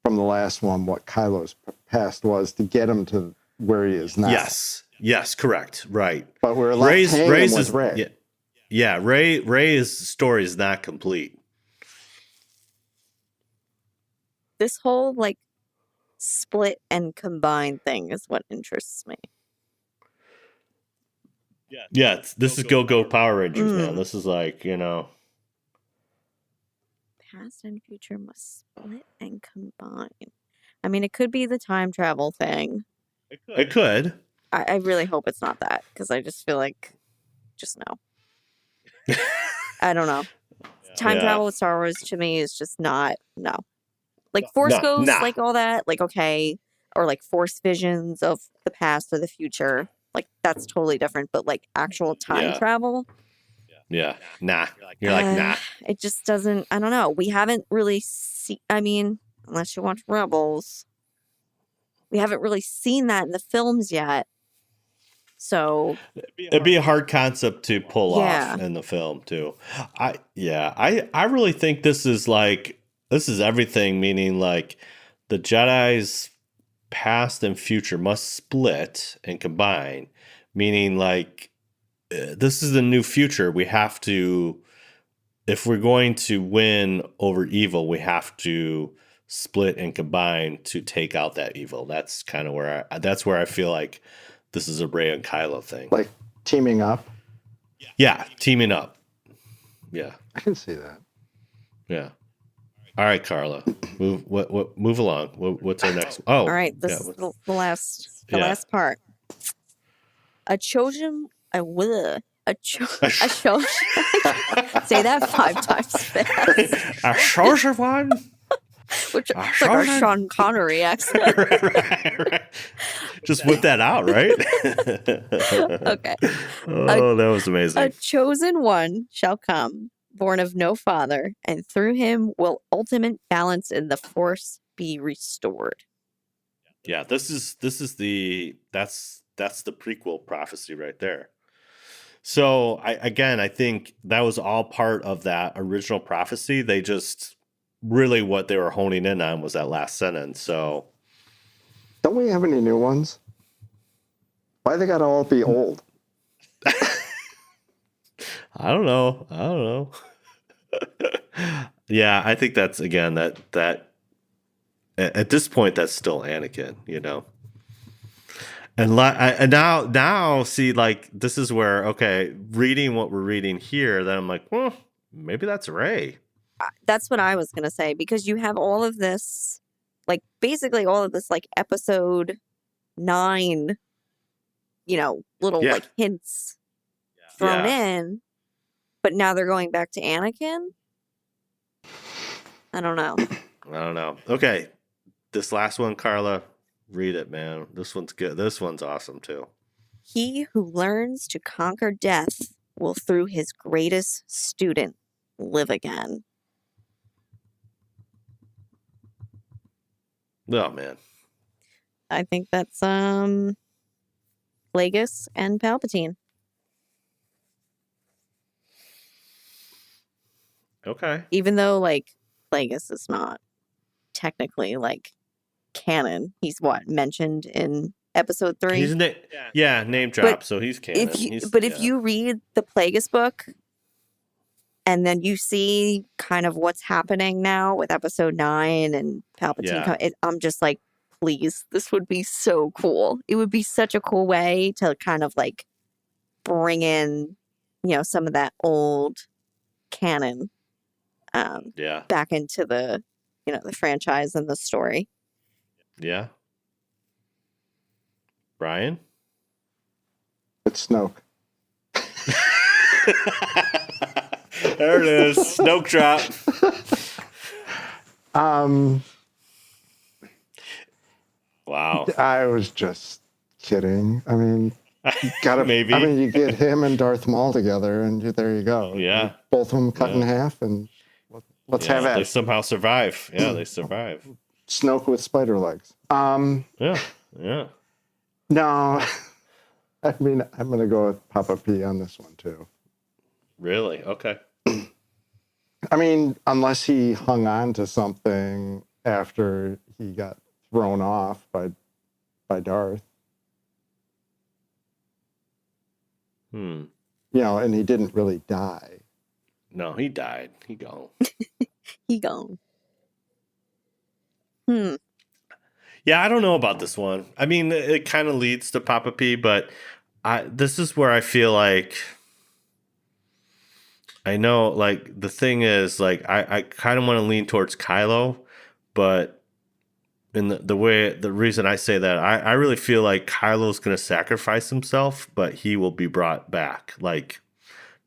from the last one what Kylo's past was to get him to where he is now. Yes, correct, right. But we're left hanging with Rey. Yeah, Rey's story is not complete. This whole, like, split and combine thing is what interests me. Yeah, this is Go Power Rangers, man. Mm. This is like, you know. Past and future must split and combine. I mean, it could be the time travel thing. It could. I really hope it's not that, because I just feel like, just no. I don't know. Time travel with Star Wars to me is just not, no. Like Force Ghosts, like all that, like okay, or like Force visions of the past or the future, like that's totally different. But like actual time travel, nah. You're like nah. It just doesn't. I don't know. We haven't really seen. I mean, unless you watch Rebels, we haven't really seen that in the films yet. So it'd be a hard concept to pull off in the film too. I really think this is everything, meaning like the Jedi's past and future must split and combine, meaning like this is the new future. We have to, if we're going to win over evil, we have to split and combine to take out that evil. That's kind of where I feel like this is a Rey and Kylo thing. Like teaming up? Yeah, teaming up. Yeah. I can see that. Yeah. All right, Carla. Move along. What's our next? Oh. All right, this is the last part. A chosen say that 5 times fast. A chosen one. Which like our Sean Connery accent. right. Just whip that out, right? Okay. That was amazing. A chosen one shall come, born of no father, and through him will ultimate balance in the Force be restored. Yeah, that's the prequel prophecy right there. So I think that was all part of that original prophecy. They just really what they were honing in on was that last sentence. So don't we have any new ones? Why they gotta all be old? I don't know. Yeah, I think that's again that at this point that's still Anakin, you know. And now see, like this is where reading what we're reading here, then I'm like, well, maybe that's Rey. That's what I was gonna say, because you have all of this, like basically all of this, like episode 9, you know, little like hints thrown in, but now they're going back to Anakin. I don't know. Okay, this last one, Carla, read it, man. This one's good. This one's awesome too. He who learns to conquer death will, through his greatest student, live again. Oh man, I think that's Plagueis and Palpatine. Okay. Even though like Plagueis is not technically like canon, he's mentioned in episode 3. He's name drop, so he's canon. If you read the Plagueis book, and then you see kind of what's happening now with episode 9 and Palpatine. I'm just like, please, this would be so cool. It would be such a cool way to kind of like bring in, you know, some of that old canon back into the, you know, the franchise and the story. Yeah. Brian? It's Snoke. There it is. Snoke drop. Wow. I was just kidding. I mean, you gotta maybe. I mean, you get him and Darth Maul together, and there you go. Yeah. Both of them cut in half, and let's have it. They somehow survive. Yeah, they survive. Snoke with spider legs. Yeah. No, I mean, I'm gonna go with Papa P on this one too. Really? Okay. I mean, unless he hung on to something after he got thrown off by Darth. You know, and he didn't really die. No, he died. He gone. He gone. Yeah, I don't know about this one. I mean, it kind of leads to Papa P, but this is where I feel like I know, like, the thing is, like, I kind of want to lean towards Kylo, but in the reason I say that, I really feel like Kylo's going to sacrifice himself, but he will be brought back. Like,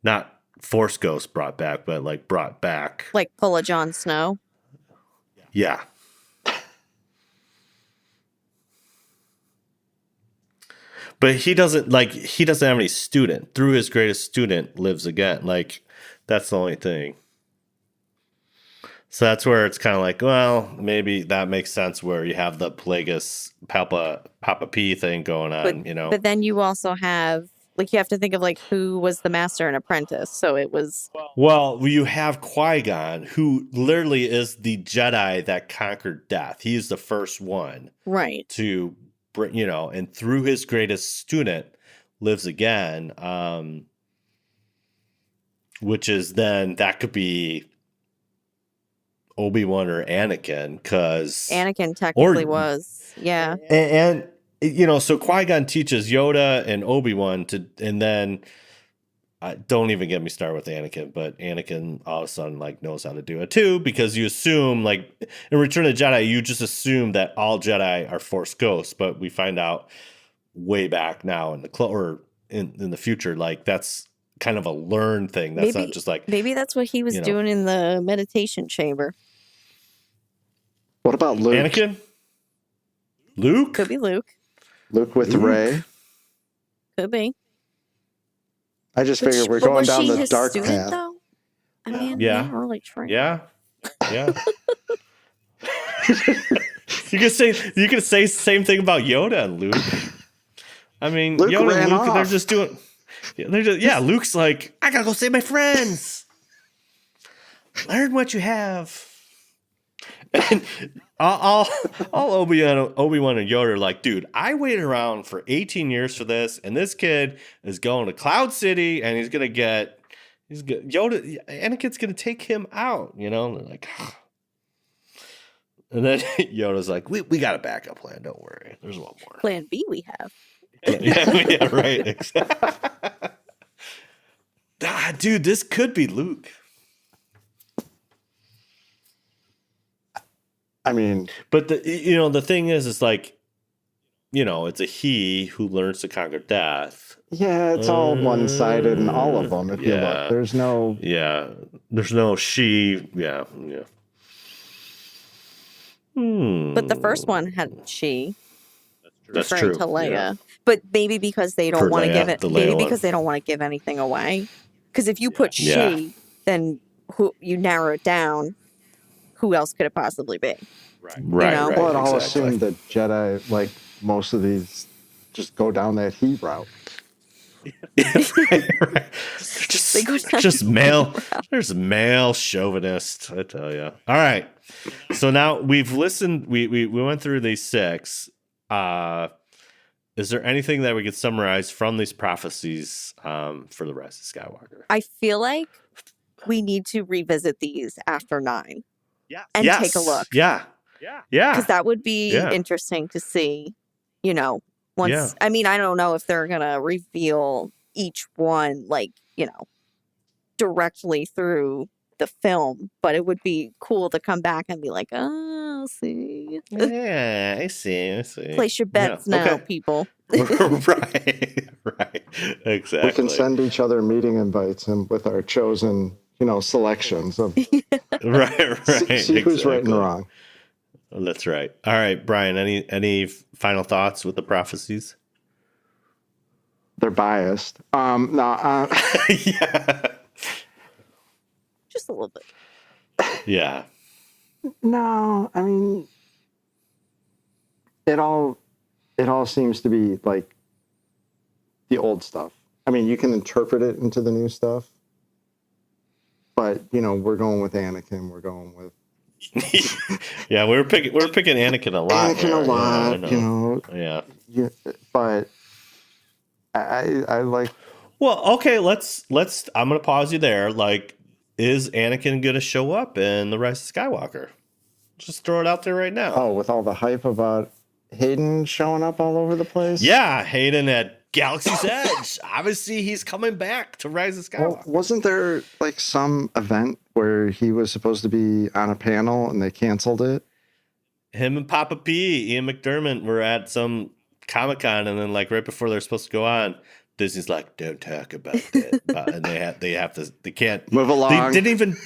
not Force Ghost brought back, but like brought back. Like pull a Jon Snow. Yeah. But he doesn't have any student. Through his greatest student lives again. Like, that's the only thing. So that's where it's kind of like, well, maybe that makes sense where you have the Plagueis Papa P thing going on, But then you also have, like, you have to think of, like, who was the master and apprentice. So it was... Well, you have Qui-Gon, who literally is the Jedi that conquered death. He's the first one. Right. To, and through his greatest student lives again, which is then, that could be Obi-Wan or Anakin, because Anakin technically was, yeah. And so Qui-Gon teaches Yoda and Obi-Wan and then don't even get me started with Anakin, but Anakin all of a sudden like knows how to do it too, because you assume, like, in Return of the Jedi, you just assume that all Jedi are Force ghosts, but we find out way back now in the future, like, that's kind of a learned thing. That's not just like, maybe that's what he was doing in the meditation chamber. What about Luke? Anakin? Luke? Could be Luke. Luke with Rey. Could be. I just figured we're going down the dark path. Though? I mean, yeah. Really trained. Yeah. You could say the same thing about Yoda and Luke. I mean, Luke Yoda and Luke, off. they're just doing. Luke's like, I gotta go save my friends. Learn what you have. And all Obi-Wan and Yoda are like, dude, I waited around for 18 years for this, and this kid is going to Cloud City, and Anakin's gonna take him out, and they're like, and then Yoda's like, we got a backup plan, don't worry, there's one more. Plan B we have. Yeah, right. Dude, this could be Luke. I mean, but the thing is, it's like, it's a he who learns to conquer death. Yeah, it's all one-sided in all of them. If you look, there's no she. Yeah. But the first one had she. That's referring true. to Leia, yeah. But maybe because they don't want to give it. Maybe one. because they don't want to give anything away. Because if you put she, then you narrow it down. Who else could it possibly be? Right. Well, it all assumed that Jedi, like most of these, just go down that he route. Right. Just male. There's male chauvinists, I tell you. All right. So now we've listened. We went through these 6. Is there anything that we could summarize from these prophecies for the Rise of Skywalker? I feel like we need to revisit these after 9. Yeah. And take a look. Yeah. Because that would be interesting to see, once. Yeah. I mean, I don't know if they're going to reveal each one, like, directly through the film, but it would be cool to come back and be like, oh, see. Yeah, I see. Place your bets now, people. Right. Exactly. We can send each other meeting invites and with our chosen, selections of right. See who's right and wrong. Well, that's right. All right, Brian. Any final thoughts with the prophecies? They're biased. No. Yeah. Just a little bit. Yeah. No, I mean, it all seems to be like the old stuff. I mean, you can interpret it into the new stuff, but we're going with Anakin. We're going with yeah. We're picking Anakin a lot. Yeah. But I like. Well, okay. Let's. I'm gonna pause you there. Like, is Anakin gonna show up in the Rise of Skywalker? Just throw it out there right now. Oh, with all the hype about Hayden showing up all over the place. Yeah, Hayden at Galaxy's Edge. Obviously, he's coming back to Rise of Well, Skywalker. wasn't there like some event where he was supposed to be on a panel and they canceled it? Him and Papa P, Ian McDermott, were at some Comic-Con, and then like right before they're supposed to go on, Disney's like, "Don't talk about that," and they can't Move along. They didn't even.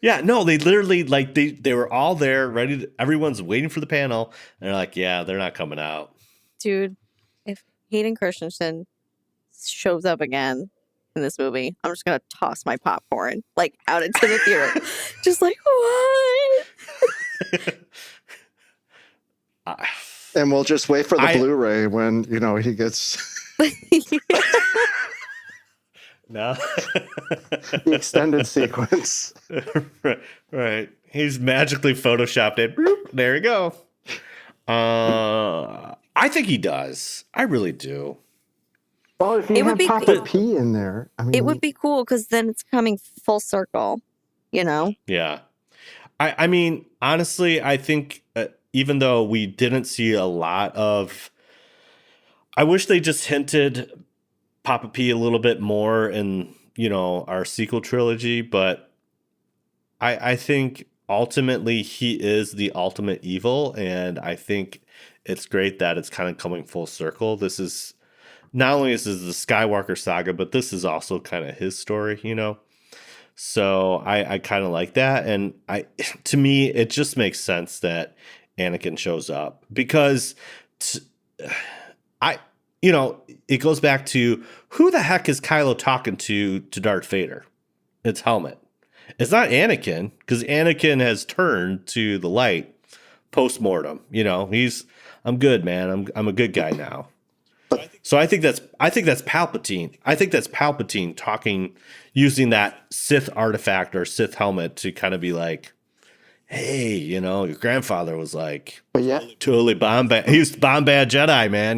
Yeah, no, they literally like they were all there, ready. Everyone's waiting for the panel, and they're like, "Yeah, they're not coming out." Dude, if Hayden Christensen shows up again in this movie, I'm just gonna toss my popcorn like out into the theater, just like what? And we'll just wait for the Blu-ray when he gets No, the extended sequence. right. He's magically photoshopped it. Boop, there you go. I think he does. I really do. Well, if you have Papa P in there, I mean, It would be cool because then it's coming full circle, Yeah. I mean, honestly, I think even though we didn't see a lot of, I wish they just hinted Papa P a little bit more in, our sequel trilogy, but I think ultimately he is the ultimate evil, and I think it's great that it's kind of coming full circle. This is not only is this the Skywalker saga, but this is also kind of his story, So I kind of like that, and to me it just makes sense that Anakin shows up because it goes back to who the heck is Kylo talking to Darth Vader? It's Helmet. It's not Anakin because Anakin has turned to the light post-mortem. I'm good, man. I'm a good guy now. So I think that's Palpatine. I think that's Palpatine talking, using that Sith artifact or Sith helmet to kind of be like, hey, your grandfather was like, but yeah, totally bomb bad. He's bomb bad Jedi, man.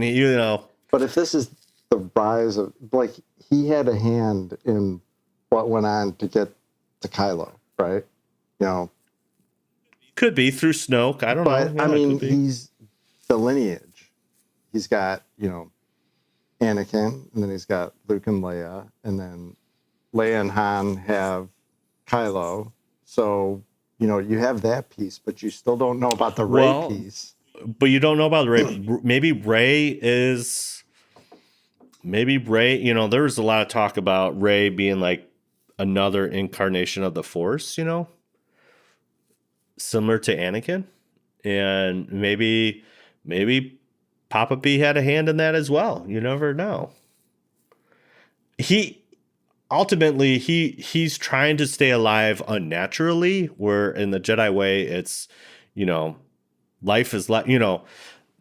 But if this is the rise of, like, he had a hand in what went on to get to Kylo, right? Could be through Snoke. I don't know. But I mean, he's the lineage. He's got, Anakin, and then he's got Luke and Leia, and then Leia and Han have Kylo. So, you have that piece, but you still don't know about the Rey piece. But you don't know about Rey. Maybe Rey, there was a lot of talk about Rey being like another incarnation of the Force, similar to Anakin. And maybe Papa P had a hand in that as well. You never know. He's trying to stay alive unnaturally, where in the Jedi way, it's, life is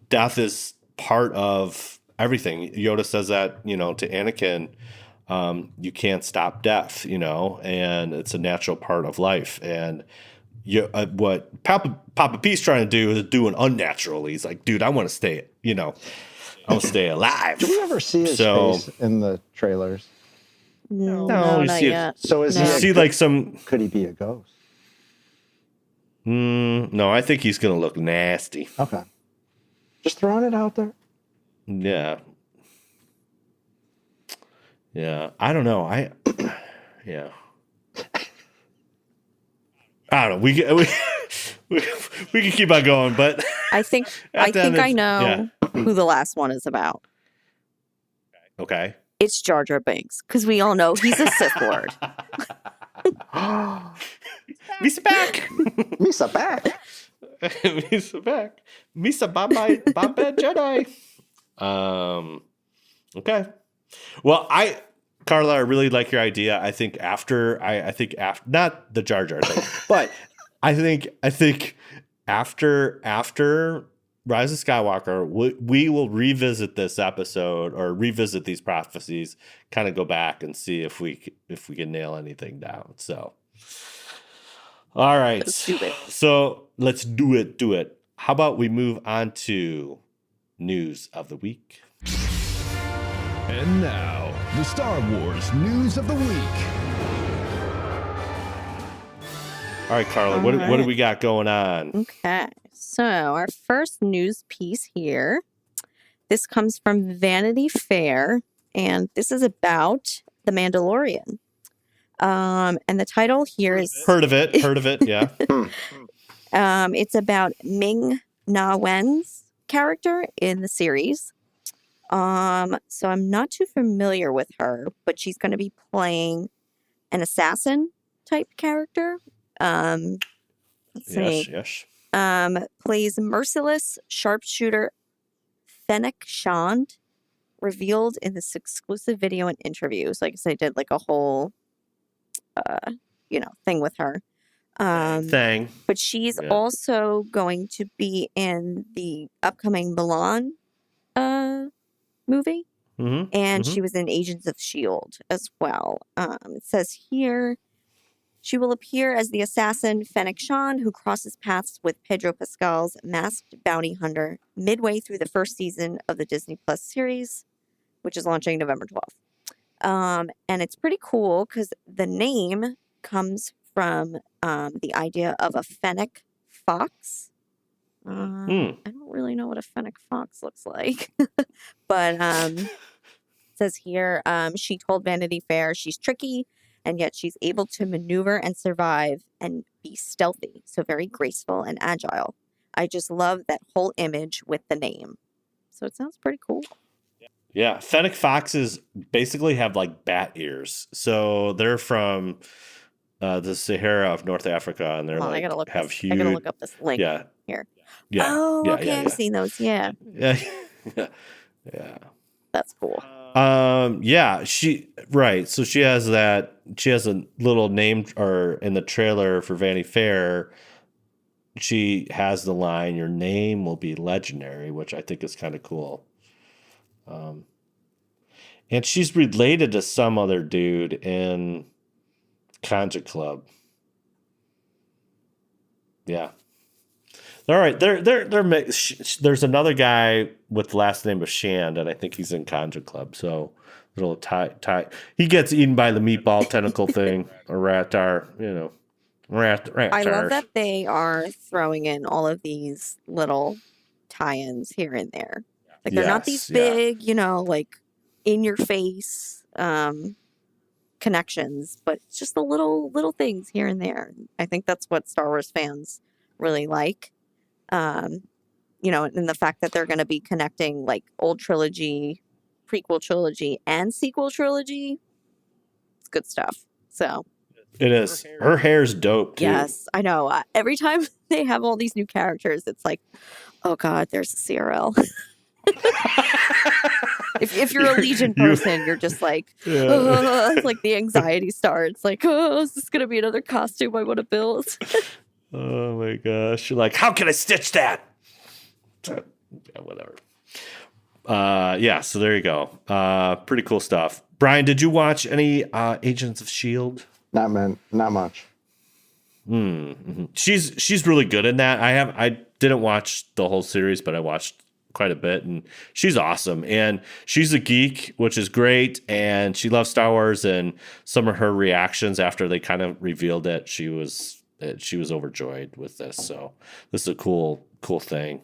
death is part of everything. Yoda says that, to Anakin, you can't stop death, and it's a natural part of life. And what Papa P's trying to do is do an unnatural. He's like, dude, I want to stay, I want to stay alive. Do we ever see his face in the trailers? No, you not see yet. So is you see like some? Could he be a ghost? No, I think he's gonna look nasty. Okay, just throwing it out there. Yeah. I don't know. Yeah. I don't know. We can keep on going, but I think I know who the last one is about. Okay. It's Jar Jar Binks, because we all know he's a Sith Lord. Misa back. Misa back. Misa back. Misa Bombay Jedi. Okay. Well, Carla, I really like your idea. I think after not the Jar Jar thing, but I think after Rise of Skywalker, we will revisit this episode or revisit these prophecies, kind of go back and see if we can nail anything down. So, all right. Let's do it. So let's do it. How about we move on to news of the week? And now, the Star Wars News of the Week. All right, Carla, what do we got going on? Okay, so our first news piece here. This comes from Vanity Fair. and this is about the Mandalorian. And the title here is Heard of it? Yeah. it's about Ming-Na Wen's character in the series. So I'm not too familiar with her, but she's going to be playing an assassin type character. Let's see. Yes. Plays merciless sharpshooter Fennec Shand, revealed in this exclusive video and interviews. Like I said, I did like a whole, thing with her. But she's also going to be in the upcoming Milan movie. And she was in Agents of S.H.I.E.L.D. as well. It says here, she will appear as the assassin Fennec Shand, who crosses paths with Pedro Pascal's masked bounty hunter midway through the first season of the Disney Plus series, which is launching November 12th. And it's pretty cool because the name comes from the idea of a fennec fox. I don't really know what a fennec fox looks like, but it says here, she told Vanity Fair she's tricky, and yet she's able to maneuver and survive and be stealthy, so very graceful and agile. I just love that whole image with the name. So it sounds pretty cool. Yeah, fennec foxes basically have like bat ears. So they're from the Sahara of North Africa, and they're I gotta look up this link here. Yeah. Oh, okay, I've seen those. Yeah. Yeah. That's cool. So she has a little name, or in the trailer for Vanity Fair, she has the line, "Your name will be legendary," which I think is kind of cool. And she's related to some other dude in Conja Club. Yeah. All right, there's another guy with the last name of Shand, and I think he's in Conja Club. So little tie. He gets eaten by the meatball tentacle thing, or Ratar. I love that they are throwing in all of these little tie-ins here and there. Like they're not these big, like in your face connections, but it's just the little things here and there. I think that's what Star Wars fans really like. And the fact that they're going to be connecting like old trilogy, prequel trilogy, and sequel trilogy. It's good stuff. So it is. Her hair's dope too. Yes, I know. Every time they have all these new characters, it's like, oh God, there's a CRL. if you're a Legion person, you're just like, like the anxiety starts. Like, is this going to be another costume I want to build? Oh my gosh. You're like, how can I stitch that? Yeah, whatever. So there you go. Pretty cool stuff. Brian, did you watch any Agents of S.H.I.E.L.D.? Not much. Mm-hmm. She's really good in that. I didn't watch the whole series, but I watched quite a bit, and she's awesome. And she's a geek, which is great, and she loves Star Wars, and some of her reactions after they kind of revealed it, she was overjoyed with this. So this is a cool thing.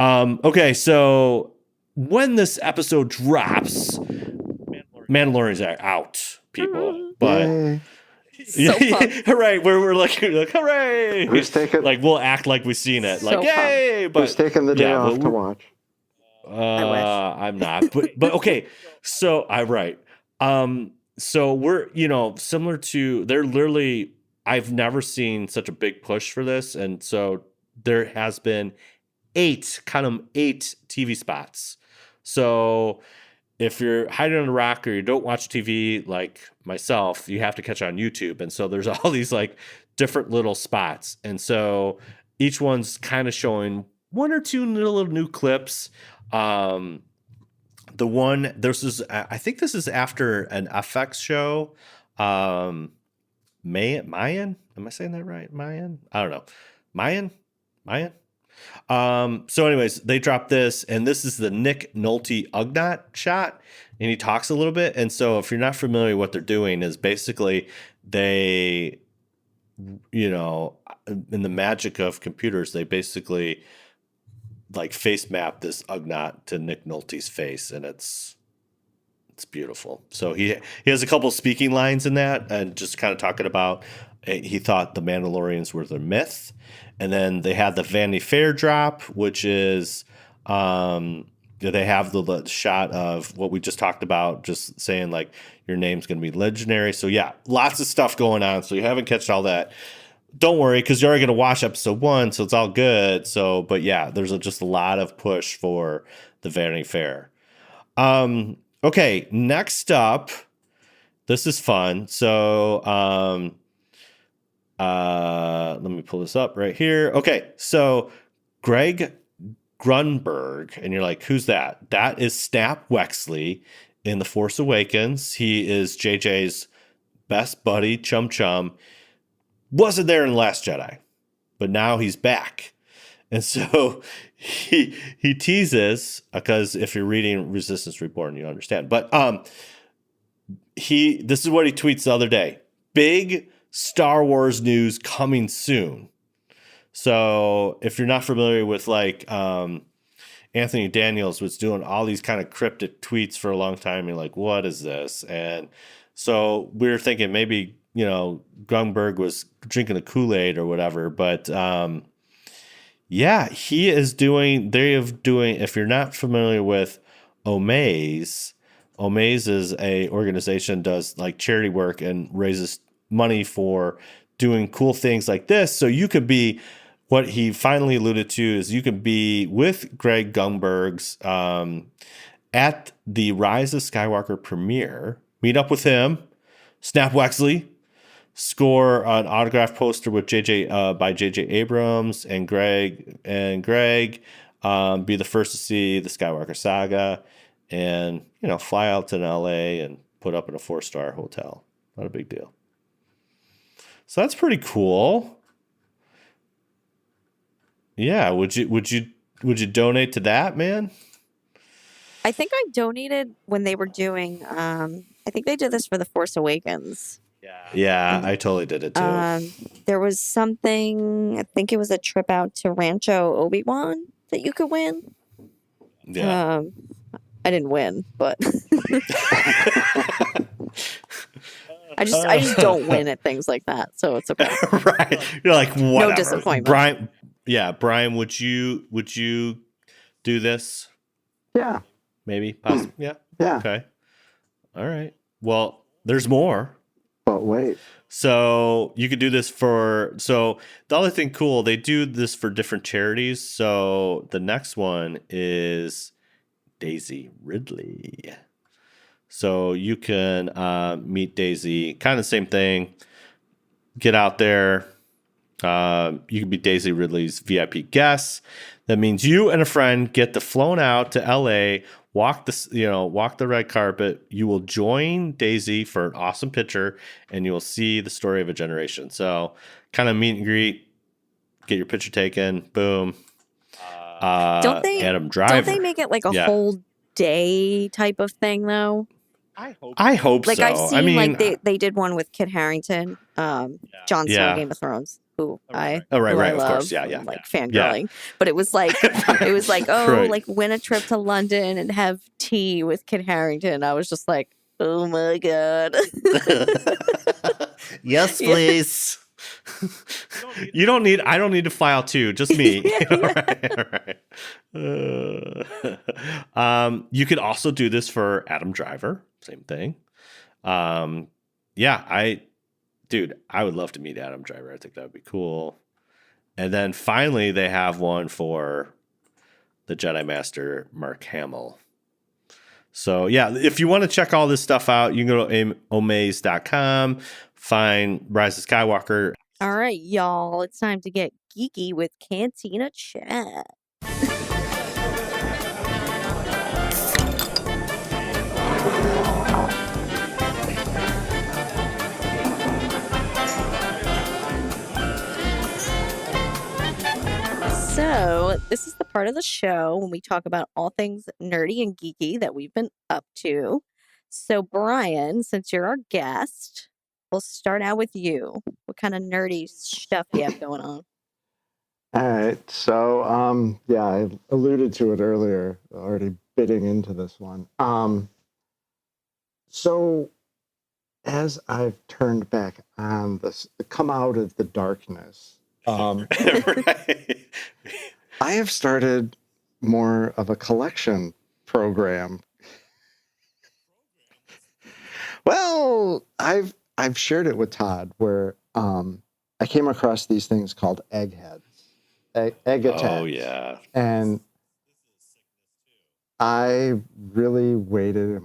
Okay, so when this episode drops, Mandalorian's out, people. But right, we're like hooray! Who's taking? Like we'll act like we've seen it, like yay! But who's taking the day off to watch? I'm not, but okay. So I'm right. So we're similar to they're literally. I've never seen such a big push for this, and so there has been 8 TV spots. So if you're hiding on a rock or you don't watch TV like myself, you have to catch it on YouTube. And so there's all these like different little spots. And so each one's kind of showing 1 or 2 little new clips. I think this is after an FX show. Mayan? Am I saying that right? Mayan? I don't know. Mayan? So anyways, they dropped this, and this is the Nick Nolte Ugnaught shot, and he talks a little bit. And so if you're not familiar, what they're doing is basically they, in the magic of computers, they basically like face map this Ugnaught to Nick Nolte's face, and it's It's beautiful. So he has a couple speaking lines in that, and just kind of talking about he thought the Mandalorians were the myth, and then they had the Vanity Fair drop, which is they have the shot of what we just talked about, just saying like your name's going to be legendary. So yeah, lots of stuff going on. So you haven't catched all that. Don't worry, because you're already going to watch episode 1, so it's all good. So, but yeah, there's just a lot of push for the Vanity Fair. Okay, next up, this is fun. So, let me pull this up right here. Okay, so Greg Grunberg, and you're like, who's that? That is Snap Wexley in The Force Awakens. He is JJ's best buddy, chum. Wasn't there in The Last Jedi, but now he's back. And so he teases, because if you're reading Resistance Reborn, you understand. But this is what he tweets the other day. Big Star Wars news coming soon. So if you're not familiar with like Anthony Daniels was doing all these kind of cryptic tweets for a long time, you're like, what is this? And so we were thinking maybe, Grunberg was drinking the Kool-Aid or whatever, but yeah, he is doing, if you're not familiar with Omaze is a organization does like charity work and raises money for doing cool things like this. So you could be, what he finally alluded to is you can be with Greg Grunberg's at the Rise of Skywalker premiere, meet up with him, Snap Wexley, score an autograph poster with by JJ Abrams and Greg, be the first to see the Skywalker saga, and fly out to LA and put up in a 4-star hotel. Not a big deal. So that's pretty cool. Yeah, would you donate to that, man? I think I donated when they were doing. I think they did this for The Force Awakens. Yeah, I totally did it too. There was something. I think it was a trip out to Rancho Obi-Wan that you could win. Yeah. I didn't win, but I just don't win at things like that, so it's okay. Right. You're like, whatever. No disappointment. Brian, would you do this? Yeah. Maybe. Possibly. Yeah. Yeah. Okay. All right. Well, there's more. But wait. So you could do this so the other thing cool, they do this for different charities. So the next one is Daisy Ridley. So you can meet Daisy, kind of the same thing. Get out there. You can be Daisy Ridley's VIP guest. That means you and a friend get to flown out to LA, walk the red carpet. You will join Daisy for an awesome picture, and you will see the story of a generation. So kind of meet and greet, get your picture taken, boom. Don't they make it like a whole day type of thing though? I hope like so. I've seen they did one with Kit Harington, Jon Snow, Game of Thrones, who I right, love, of course, yeah, like fangirling. But it was like like win a trip to London and have tea with Kit Harington. I was just like, oh my god. Yes, please. I don't need to file too, just me. Right. You could also do this for Adam Driver, same thing. I would love to meet Adam Driver. I think that would be cool. And then finally they have one for the Jedi Master Mark Hamill. So yeah, if you want to check all this stuff out, you can go to omaze.com, find Rise of Skywalker. All right, y'all, it's time to get geeky with Cantina Chat. So, this is the part of the show when we talk about all things nerdy and geeky that we've been up to. So, Brian, since you're our guest, we'll start out with you. What kind of nerdy stuff do you have going on? All right. So, I alluded to it earlier, already bidding into this one. So as I've turned back on this, come out of the darkness, Right. I have started more of a collection program. Well, I've shared it with Todd where I came across these things called eggheads, egg attacks. Oh yeah. And I really waited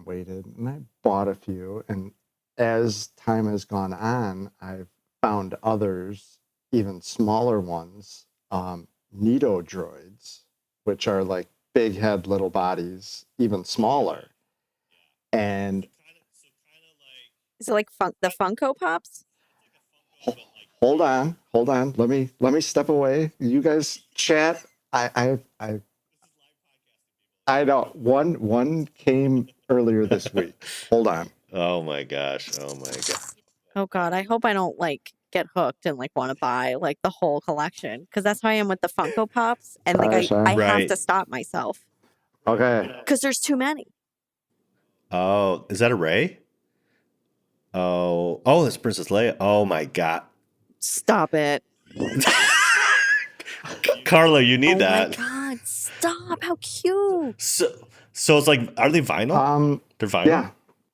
and I bought a few. And as time has gone on, I've found others, even smaller ones, Nido droids, which are like big head, little bodies, even smaller. And Is it like the Funko Pops? hold on. Let me step away. You guys chat. I know one came earlier this week. Hold on. Oh my gosh. Oh my god. Oh God, I hope I don't like get hooked and like want to buy like the whole collection because that's how I am with the Funko Pops, and like Sorry. I have Right. to stop myself Okay. because there's too many. Oh, is that a Ray? Oh, that's Princess Leia. Oh my god. Stop it. Carla, you need Oh that. my God, stop. How cute. So it's like, are they vinyl? They're vinyl?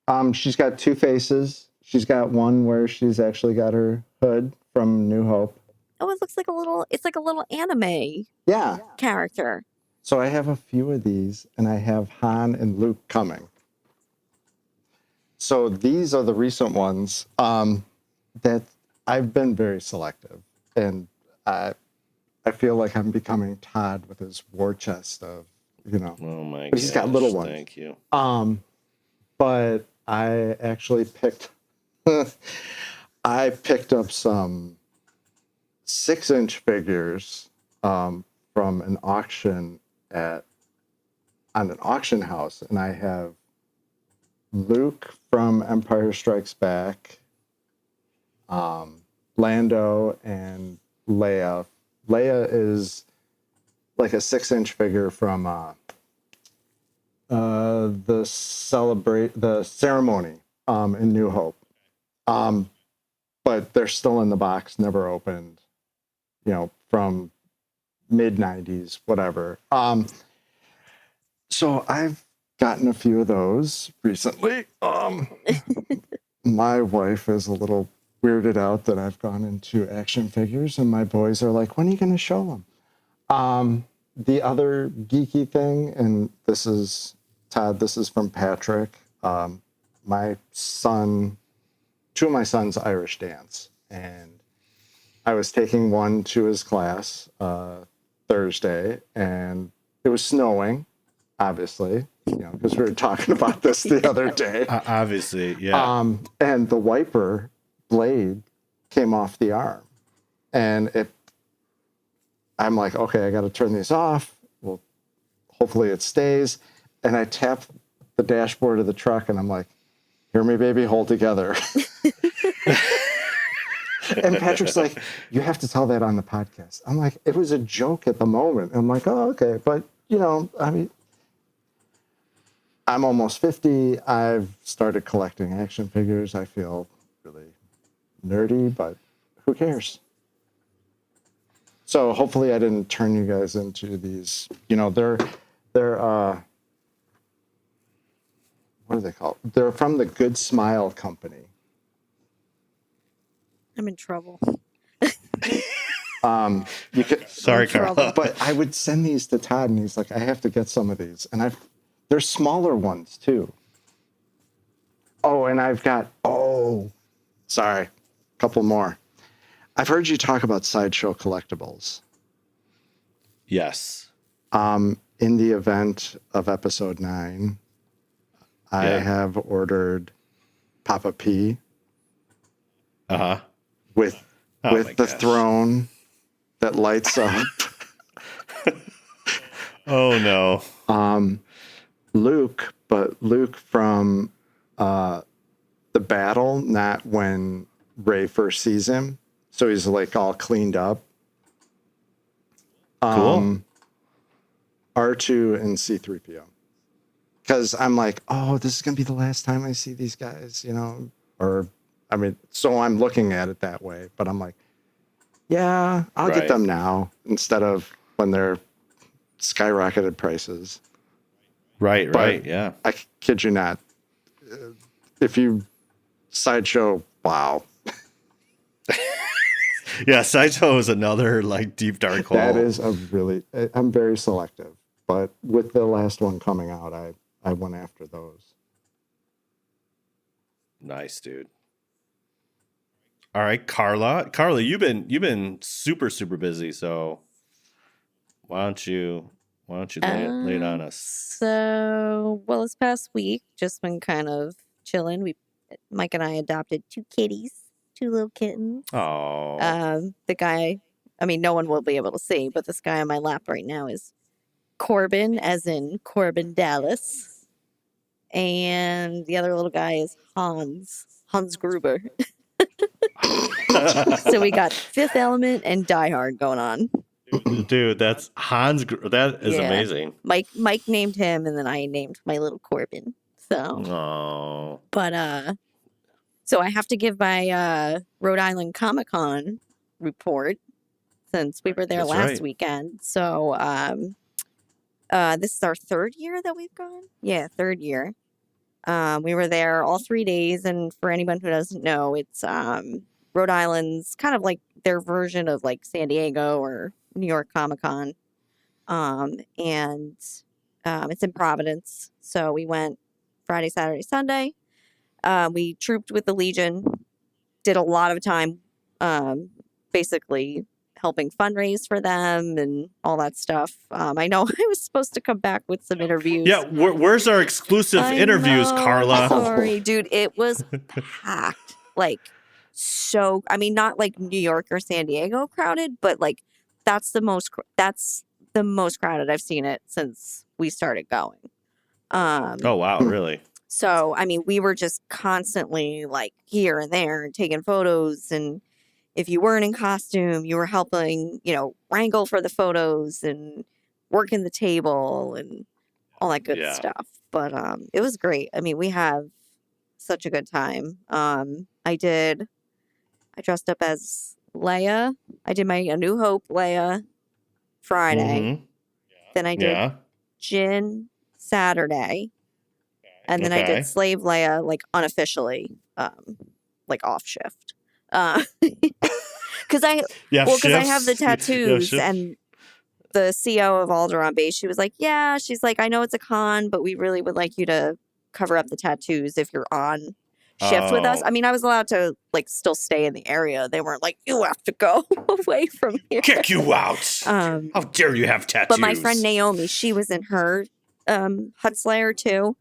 Yeah. She's got two faces. She's got one where she's actually got her hood from New Hope. Oh, it looks like it's like a little anime Yeah. character. So I have a few of these, and I have Han and Luke coming. So these are the recent ones that I've been very selective, and I feel like I'm becoming Todd with his war chest of, Oh my god. but he's got little ones. Thank you. But I actually picked up some 6-inch figures from an auction on an auction house, and I have Luke from Empire Strikes Back, Lando, and Leia. Leia is like a 6-inch figure from the ceremony in New Hope. But they're still in the box, never opened, from mid-90s, whatever. So I've gotten a few of those recently. My wife is a little weirded out that I've gone into action figures, and my boys are like, when are you going to show them? The other geeky thing, and this is, Todd, this is from Patrick. My son, two of my sons Irish dance, and I was taking one to his class Thursday, and it was snowing, obviously, because we were talking about this the other day. Obviously, yeah. And the wiper blade came off the arm, and I'm like, okay, I got to turn these off. Well, hopefully it stays. And I tap the dashboard of the truck, and I'm like, hear me, baby, hold together. And Patrick's like, you have to tell that on the podcast. I'm like, it was a joke at the moment. I'm like, oh, okay. But, I mean, I'm almost 50. I've started collecting action figures. I feel really nerdy, but who cares? So hopefully I didn't turn you guys into these, they're what are they called? They're from the Good Smile Company. I'm in trouble. You could, Sorry, Carla. but I would send these to Todd, and he's like, I have to get some of these. And they're smaller ones too. Oh, and I've got, sorry, a couple more. I've heard you talk about Sideshow Collectibles. Yes. In the event of episode 9, I have ordered Papa P. With the throne that lights up. Oh no. Luke from the battle, not when Rey first sees him. So he's like all cleaned up. Cool. R2 and C3PO. because I'm like, oh, this is gonna be the last time I see these guys, or I mean, so I'm looking at it that way, but I'm like, yeah, I'll get them now instead of when they're skyrocketed prices. Right, yeah. I kid you not. If you Sideshow, wow. Yeah, Sideshow is another like deep dark hole. That is I'm very selective, but with the last one coming out, I went after those. Nice, dude. All right, Carla, you've been super busy, so why don't you lay it on us? So, well, this past week, just been kind of chilling. Mike and I adopted 2 kitties, 2 little kittens. Oh. The guy, I mean, no one will be able to see, but this guy on my lap right now is Corbin, as in Corbin Dallas. And the other little guy is Hans Gruber. So we got Fifth Element and Die Hard going on. Dude, that's that is amazing. Mike named him, and then I named my little Corbin. So, but so I have to give my Rhode Island Comic-Con report since we were there last weekend. So, this is our 3rd year that we've gone. Yeah, 3rd year. We were there all 3 days, and for anyone who doesn't know, it's Rhode Island's kind of like their version of like San Diego or New York Comic-Con. And it's in Providence. So we went Friday, Saturday, Sunday. We trooped with the Legion, did a lot of time basically helping fundraise for them and all that stuff. I know I was supposed to come back with some interviews. Yeah, where's our exclusive interviews, Carla? Sorry, dude. It was packed. Like, so, I mean, not like New York or San Diego crowded, but like that's the most crowded I've seen it since we started going. Oh, wow, really? So, I mean, we were just constantly like here and there and taking photos. And if you weren't in costume, you were helping, wrangle for the photos and working the table and all that good stuff. But it was great. I mean, we have such a good time. I dressed up as Leia. I did my A New Hope Leia Friday. Mm-hmm. Then I did Jin Saturday. And then I did Slave Leia, like unofficially, like off shift. Because I have the tattoos and the CO of Alderaan Base. She was like, "Yeah," she's like, "I know it's a con, but we really would like you to cover up the tattoos if you're on shift with us." I mean, I was allowed to like still stay in the area. They weren't like, "You have to go away from here." Kick you out! How dare you have tattoos? But my friend Naomi, she was in her Hut Slayer too.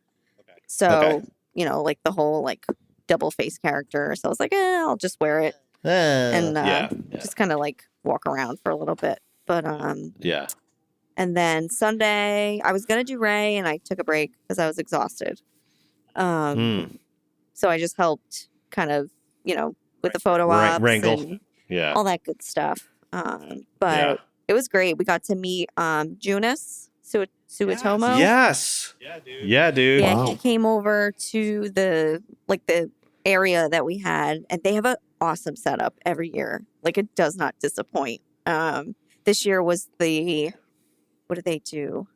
So, like the whole like double face character. So I was like, I'll just wear it and just kind of like walk around for a little bit. But and then Sunday I was gonna do Ray, and I took a break because I was exhausted. So I just helped kind of with the photo ops and all that good stuff. But it was great. We got to meet Junis Suetomo. Yes. Yeah, dude. Yeah, he came over to the area that we had, and they have an awesome setup every year. Like, it does not disappoint. This year was what did they do?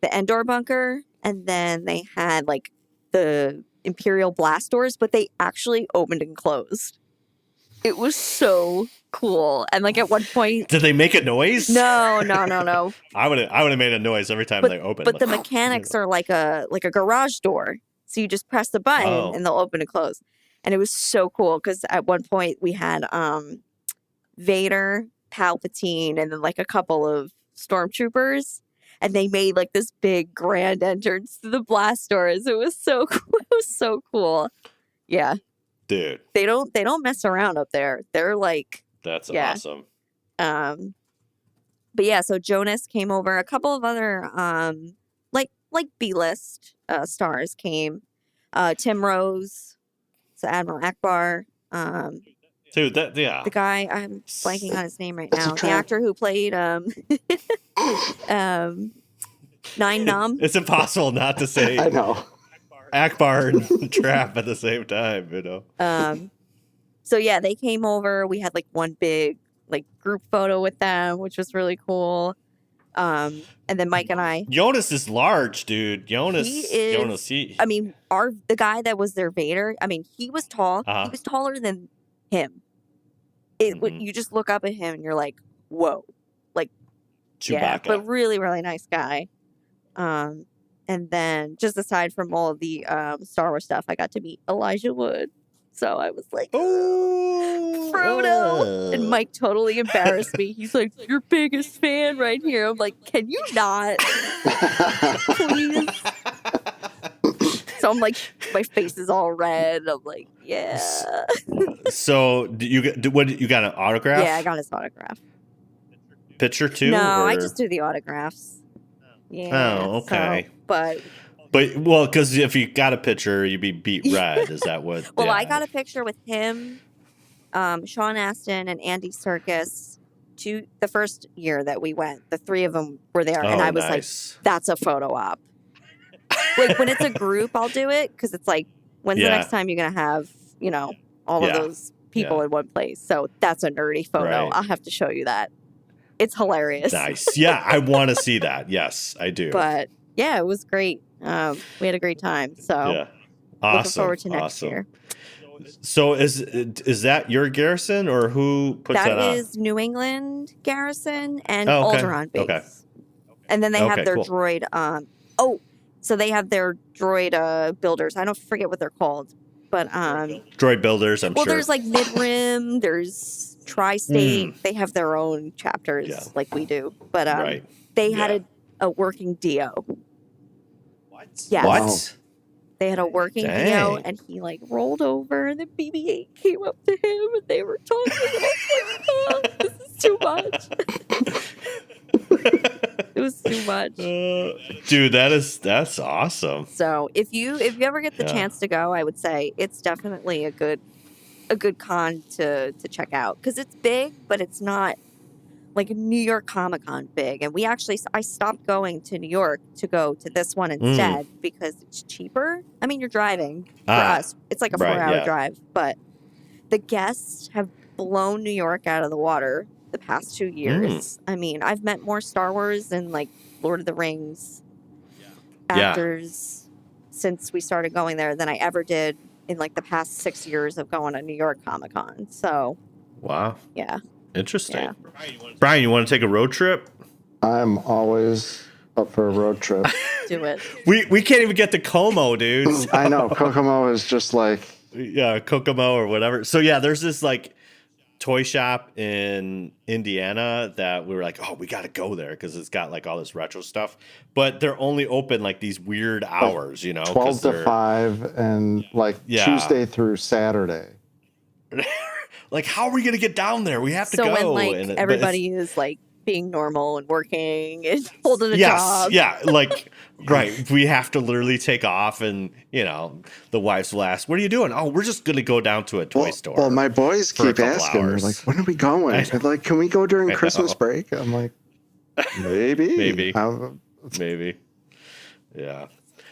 The Endor bunker, and then they had like the Imperial blast doors, but they actually opened and closed. It was so cool. And like at one point, did they make a noise? No. I would have made a noise every time they opened. But the mechanics are like a garage door. So you just press the button and they'll open and close. And it was so cool because at one point we had Vader, Palpatine, and then like a couple of stormtroopers. And they made like this big grand entrance to the blast doors. It was so cool. It was so cool. Yeah. Dude. They don't mess around up there. They're like, that's awesome. But yeah, so Jonas came over. A couple of other like B-list stars came. Tim Rose, so Admiral Akbar. Dude, the guy, I'm blanking on his name right now. The actor who played Nine Numb. It's impossible not to say I know. Akbar and Trap at the same time, you know. So yeah, they came over. We had like one big like group photo with them, which was really cool. And then Mike and I. Jonas is large, dude. Jonas. I mean, the guy that was their Vader. I mean, he was tall. He was taller than him. You just look up at him and you're like, whoa, like Chewbacca. Yeah, but really, really nice guy. And then just aside from all of the Star Wars stuff, I got to meet Elijah Wood. So I was like, Frodo. And Mike totally embarrassed me. He's like, your biggest fan right here. I'm like, can you not? Please. So I'm like, my face is all red. I'm like, yeah. So you got an autograph? Yeah, I got his autograph. Picture too? No, or? I just do the autographs. Yeah. Oh, okay. So, but well, because if you got a picture, you'd be beat red. Is that what? Well, I got a picture with him, Sean Astin, and Andy Serkis. The first year that we went, the three of them were there, and I was like, "That's a photo op." Like when it's a group, I'll do it because it's like, when's the next time you're gonna have all of those people in one place? So that's a nerdy photo. Right. I'll have to show you that. It's hilarious. Nice. Yeah, I want to see that. Yes, I do. But yeah, it was great. We had a great time. So awesome. Looking forward to next year. So is that your garrison or who puts that on? That is New England Garrison and okay. Alderaan base. Okay. And then they have their cool. droid. So they have their droid builders. I don't forget what they're called, but droid builders. I'm sure. Well, there's like Mid-Rim. There's Tri-State. They have their own chapters like we do, but they had a working DO. What? Yes. What? They had a working DO, and he like rolled over, and the BB-8 came up to him, and they were talking. And I was like, oh, this is too much. It was too much. Dude, that's awesome. So if you ever get the chance to go, I would say it's definitely a good con to check out because it's big, but it's not like New York Comic Con big. And I stopped going to New York to go to this one instead because it's cheaper. I mean, you're driving for us. It's like a 4-hour drive, but the guests have blown New York out of the water the past 2 years. I mean, I've met more Star Wars and like Lord of the Rings actors since we started going there than I ever did in like the past 6 years of going to New York Comic Con. So, wow. Yeah. Interesting. Yeah. Brian, you want to take a road trip? I'm always up for a road trip. Do it. We can't even get to Como, dude. I know. Kokomo is just like... Yeah, Kokomo or whatever. So, yeah, there's this like toy shop in Indiana that we were like, oh, we got to go there because it's got like all this retro stuff. But they're only open like these weird hours, 12 to 5 and like Tuesday through Saturday. Like, how are we going to get down there? We have to go. So when like everybody is like being normal and working and holding a job. Yeah, like, right. We have to literally take off and, the wives will ask, what are you doing? Oh, we're just going to go down to a toy store. Well, my boys keep asking. They're like, when are we going? And like, can we go during Christmas break? I'm like, maybe. Maybe. Yeah.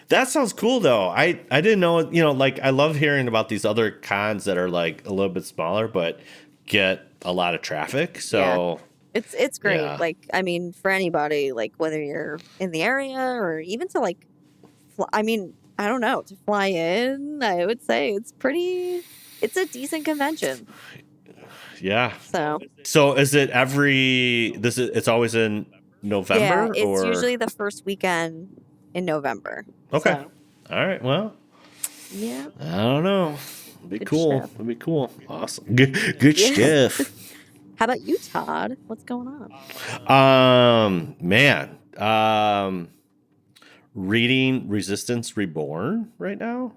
That sounds cool, though. I didn't know, like, I love hearing about these other cons that are, like, a little bit smaller, but get a lot of traffic. So it's great. Yeah. Like, I mean, for anybody, like, whether you're in the area or even to, like, I don't know, to fly in, I would say it's a decent convention. Yeah. So is it it's always in November? Yeah, it's usually the first weekend in November. Okay. So. All right. Well. Yeah. I don't know. It'd be Good cool. stuff. It'd be cool. Awesome. Good stuff. How about you, Todd? What's going on? Reading Resistance Reborn right now,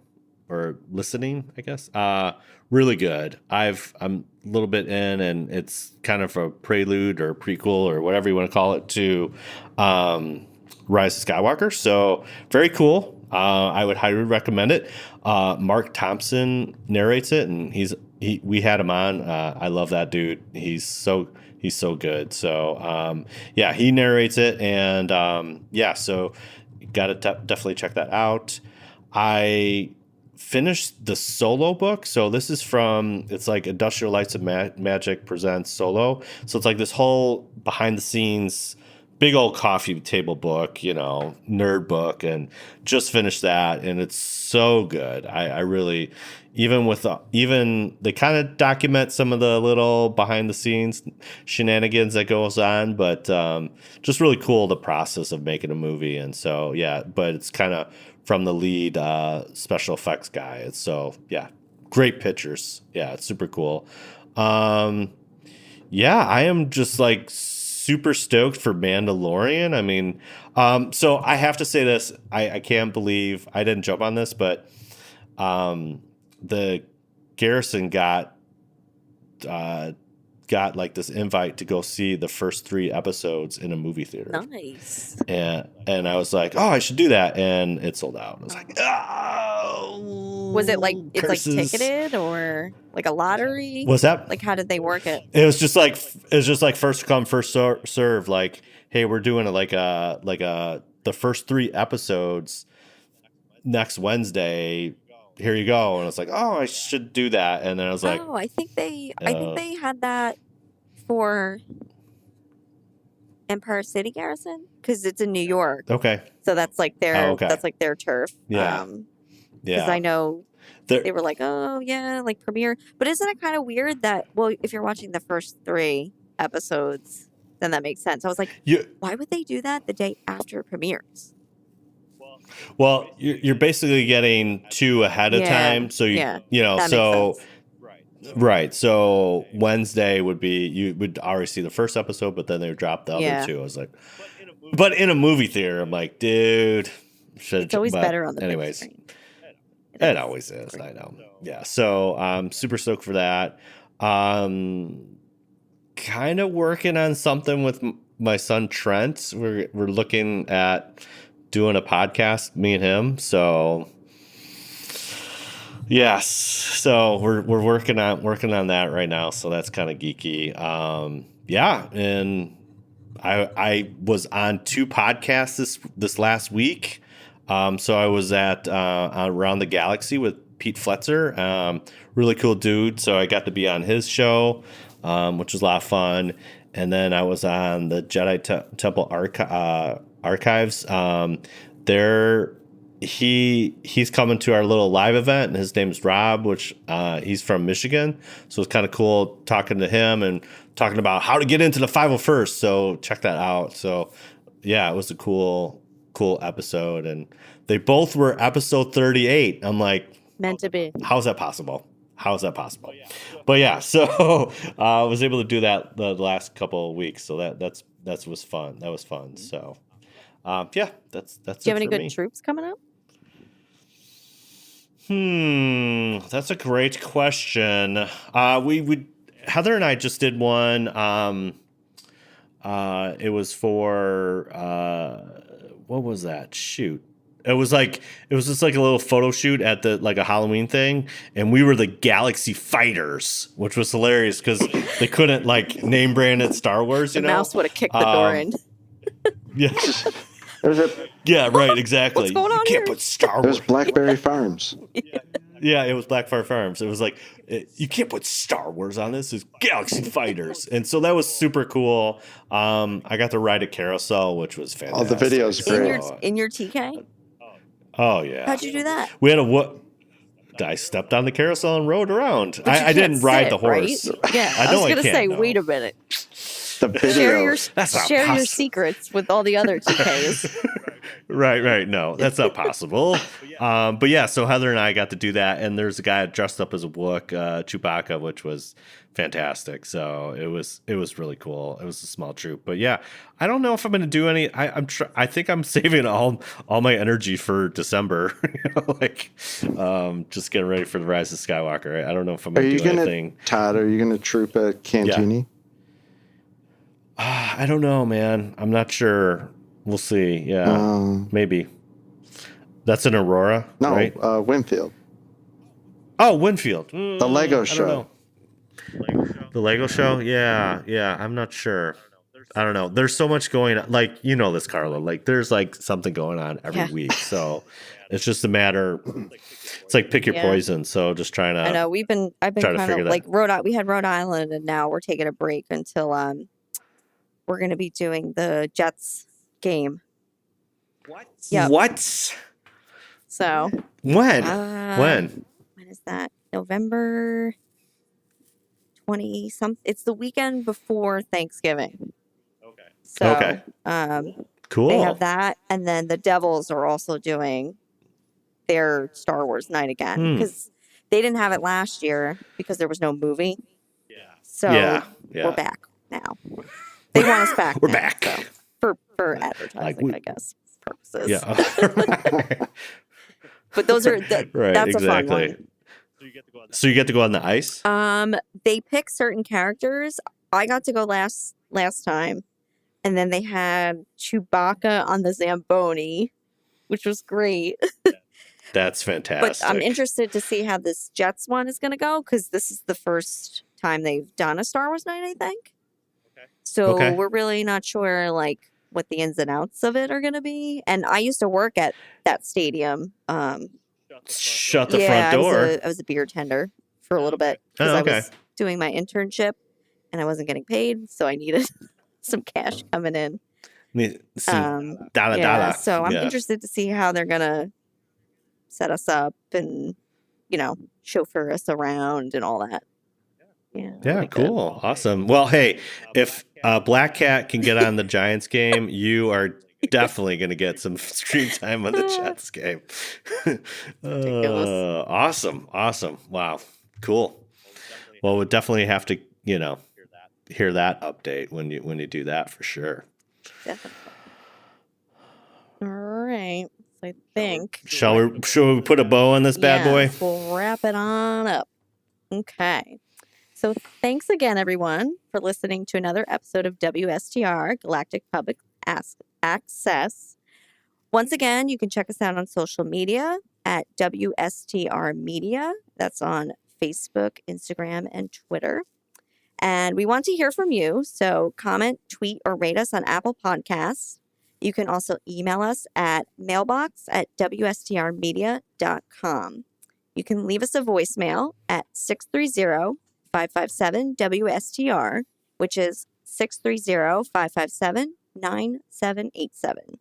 or listening, I guess. Really good. I'm a little bit in, and it's kind of a prelude or prequel or whatever you want to call it to Rise of Skywalker. So very cool. I would highly recommend it. Mark Thompson narrates it, and he's we had him on. I love that dude. He's so good. So yeah, he narrates it, and yeah, so you got to definitely check that out. I finished the Solo book. So this is it's like Industrial Lights of Magic presents Solo. So it's like this whole behind the scenes, big old coffee table book, nerd book, and just finished that. And it's so good. I really, even they kind of document some of the little behind the scenes shenanigans that goes on, but just really cool, the process of making a movie. And so, yeah, but it's kind of from the lead special effects guy. It's so, yeah, great pictures. Yeah, it's super cool. Yeah, I am just like super stoked for Mandalorian. I mean, so I have to say this. I can't believe I didn't jump on this, but the Garrison got like this invite to go see the first 3 episodes in a movie theater. Nice. And I was like, oh, I should do that. And it sold out. I was like, oh. Was it like, it's curses. like ticketed or like a lottery? Was that? Like, how did they work it? It was just like first come, first serve. Like, hey, we're doing the first 3 episodes next Wednesday. Here you go. And I was like, oh, I should do that. And then I was like, oh, I think they had that for Empire City Garrison because it's in New York. okay. So that's like their turf. Yeah. Because Yeah. I know There- they were like, oh yeah, like premiere. But isn't it kind of weird that, well, if you're watching the first 3 episodes, then that makes sense. I was like, why would they do that the day after it premieres? Well, you're basically getting 2 ahead of time. So that makes sense. Right. So Wednesday you would already see the first episode, but then they would drop the other 2. I was like, but in a movie theater, I'm like, dude, it's always better on the big screen. It always is. I know. Yeah. So I'm super stoked for that. Kind of working on something with my son Trent. We're looking at doing a podcast, me and him. So yes. So we're working on that right now. So that's kind of geeky. Yeah. And I was on 2 podcasts this last week. So I was at Around the Galaxy with Pete Fletzer, really cool dude. So I got to be on his show, which was a lot of fun. And then I was on the Jedi Temple Archives. He's coming to our little live event, and his name's Rob, which he's from Michigan. So it's kind of cool talking to him and talking about how to get into the 501st. So check that out. So yeah, it was a cool episode, and they both were episode 38. I'm like, meant to be. How's that possible? But yeah, so I was able to do that the last couple of weeks. So that was fun. That was fun. So yeah, that's. Do you have any good troops coming up? That's a great question. We Heather and I just did one. It was for what was that? Shoot. It was just like a little photo shoot at a Halloween thing, and we were the Galaxy Fighters, which was hilarious because they couldn't name brand it Star Wars. The mouse would have kicked the door in. Yeah. Yeah, right, exactly. What's going on you here? can't put Star Wars. There's Blackberry Farms. Yeah, it was Blackfire Farms. It was like, you can't put Star Wars on this. It's Galaxy Fighters. And so that was super cool. I got to ride a carousel, which was fantastic. Oh, the video's great. In your TK? Oh, yeah. How'd you do that? We had I stepped on the carousel and rode around. I didn't ride the horse. Right? Yeah, I was going to say, wait a minute. The video. Share your secrets with all the other TKs. Right. No, that's not possible. But yeah, so Heather and I got to do that, and there's a guy dressed up as a Wookiee, Chewbacca, which was fantastic. So it was really cool. It was a small troop, but yeah, I don't know if I'm going to do any. I think I'm saving all my energy for December. Just getting ready for the Rise of Skywalker. I don't know if I'm going to do anything. Todd, are you going to troop at Cantini? Yeah. I don't know, man. I'm not sure. We'll see. Yeah, maybe. That's in Aurora, No, right? Winfield. Oh, Winfield. The Lego I show. don't know. The Lego show? Yeah. I'm not sure. I don't know. There's so much going on. Like, you know this, Carla. Like, there's like something going on every Yeah. week. So it's just a matter. It's like pick your poison. So just trying to. I know I've been try to kind figure of that- like we had Rhode Island, and now we're taking a break until we're going to be doing the Jets game. Yep. What? So When? when is that? November 20 something. It's the weekend before Thanksgiving. Okay. So Okay. Cool. they have that, and then the Devils are also doing their Star Wars night again because they didn't have it last year because there was no movie. Yeah. So Yeah. we're back now. They want us back. We're now, back. so, for advertising, I guess purposes. Yeah. But those are Right. that's Exactly. a fun one. So you get to go on the ice. They pick certain characters. I got to go last time, and then they had Chewbacca on the Zamboni, which was great. That's fantastic. But I'm interested to see how this Jets one is going to go because this is the first time they've done a Star Wars night, I think. So we're really not sure like what the ins and outs of it are going to be. And I used to work at that stadium. Shut the front door. I was a beer tender for a little bit because I was doing my internship and I wasn't getting paid, so I needed some cash coming in. Dollar. So I'm interested to see how they're gonna set us up and chauffeur us around and all that. Yeah, cool. Awesome. Well, hey, if Black Cat can get on the Giants game, you are definitely going to get some screen time on the Jets game. Awesome. Wow. Cool. Well, we'll definitely have to, hear that update when you do that for sure. Definitely. All right. So I think. Shall we put a bow on this bad boy? We'll wrap it on up. Okay. So thanks again, everyone, for listening to another episode of WSTR Galactic Public Access. Once again, you can check us out on social media at WSTR Media. That's on Facebook, Instagram, and Twitter. And we want to hear from you. So comment, tweet, or rate us on Apple Podcasts. You can also email us at mailbox@wstrmedia.com. You can leave us a voicemail at 630-557-WSTR, which is 630-557-9787.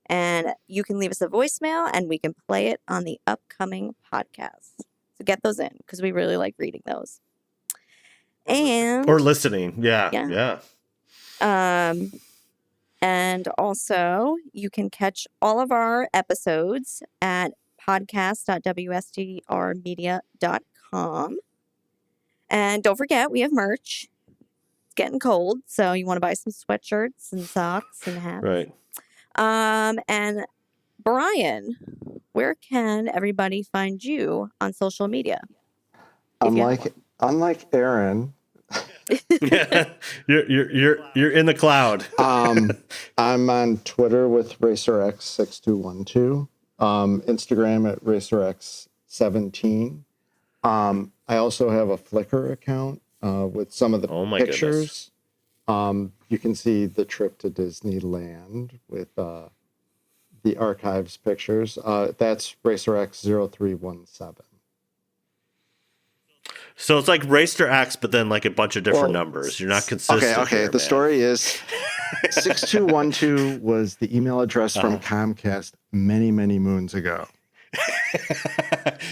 And you can leave us a voicemail and we can play it on the upcoming podcast. So get those in because we really like reading those. And or listening. Yeah. And also you can catch all of our episodes at podcast.wstrmedia.com. And don't forget, we have merch. It's getting cold, so you want to buy some sweatshirts and socks and hats. Right. And Brian, where can everybody find you on social media? Unlike Aaron, you're in the cloud. I'm on Twitter with RacerX6212, Instagram at RacerX17. I also have a Flickr account with some of the pictures. You can see the trip to Disneyland with the archives pictures. That's RacerX0317. So it's like Racer X, but then like a bunch of different numbers. You're not consistent. Okay. Here, the story is 6212 was the email address from Comcast many, many moons ago.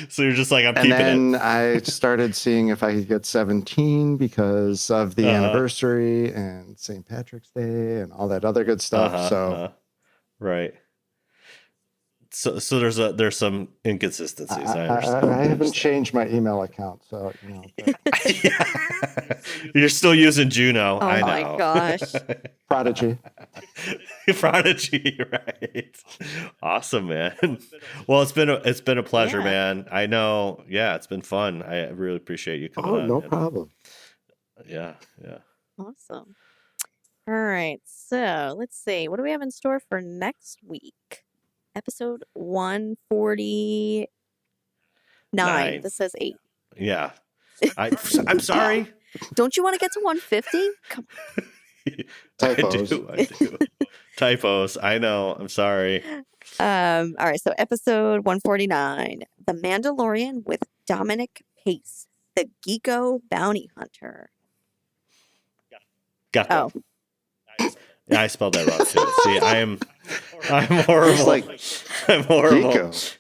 So you're just like, I'm keeping it. And then I started seeing if I could get 17 because of the anniversary and St. Patrick's Day and all that other good stuff. Right. So there's some inconsistencies. I understand. I haven't changed my email account, so You're still using Juno. Oh I know. my gosh. Prodigy, right? Awesome, man. Well, it's been a pleasure, man. I know. Yeah, it's been fun. I really appreciate you coming on. No problem. Yeah. Awesome. All right. So let's see. What do we have in store for next week? Episode 149. This says 8. Yeah. I'm sorry. Don't you want to get to 150? Come Typos. I do. Typos. I know. I'm sorry. All right, so episode 149, The Mandalorian with Dominic Pace, the Geeko bounty hunter. Got that. Oh, Yeah, I spelled that wrong too. See, I'm horrible. It's like I'm horrible. Geeko.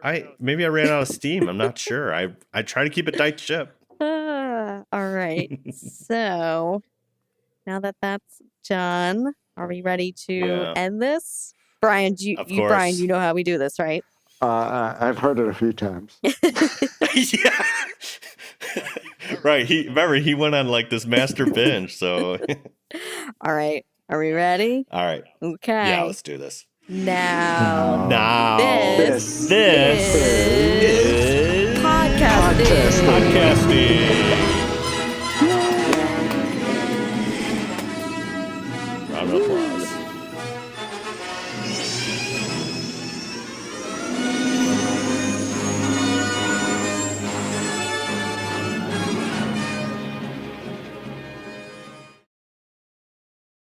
I maybe I ran out of steam. I'm not sure. I try to keep it tight ship. all right. So now that that's done, are we ready to end this? Brian, Brian, you know how we do this, right? I've heard it a few times. Yeah. Right. He went on like this master binge. So All right. Are we ready? all right. Okay. Yeah, let's do this. Now This is podcasting. podcasting.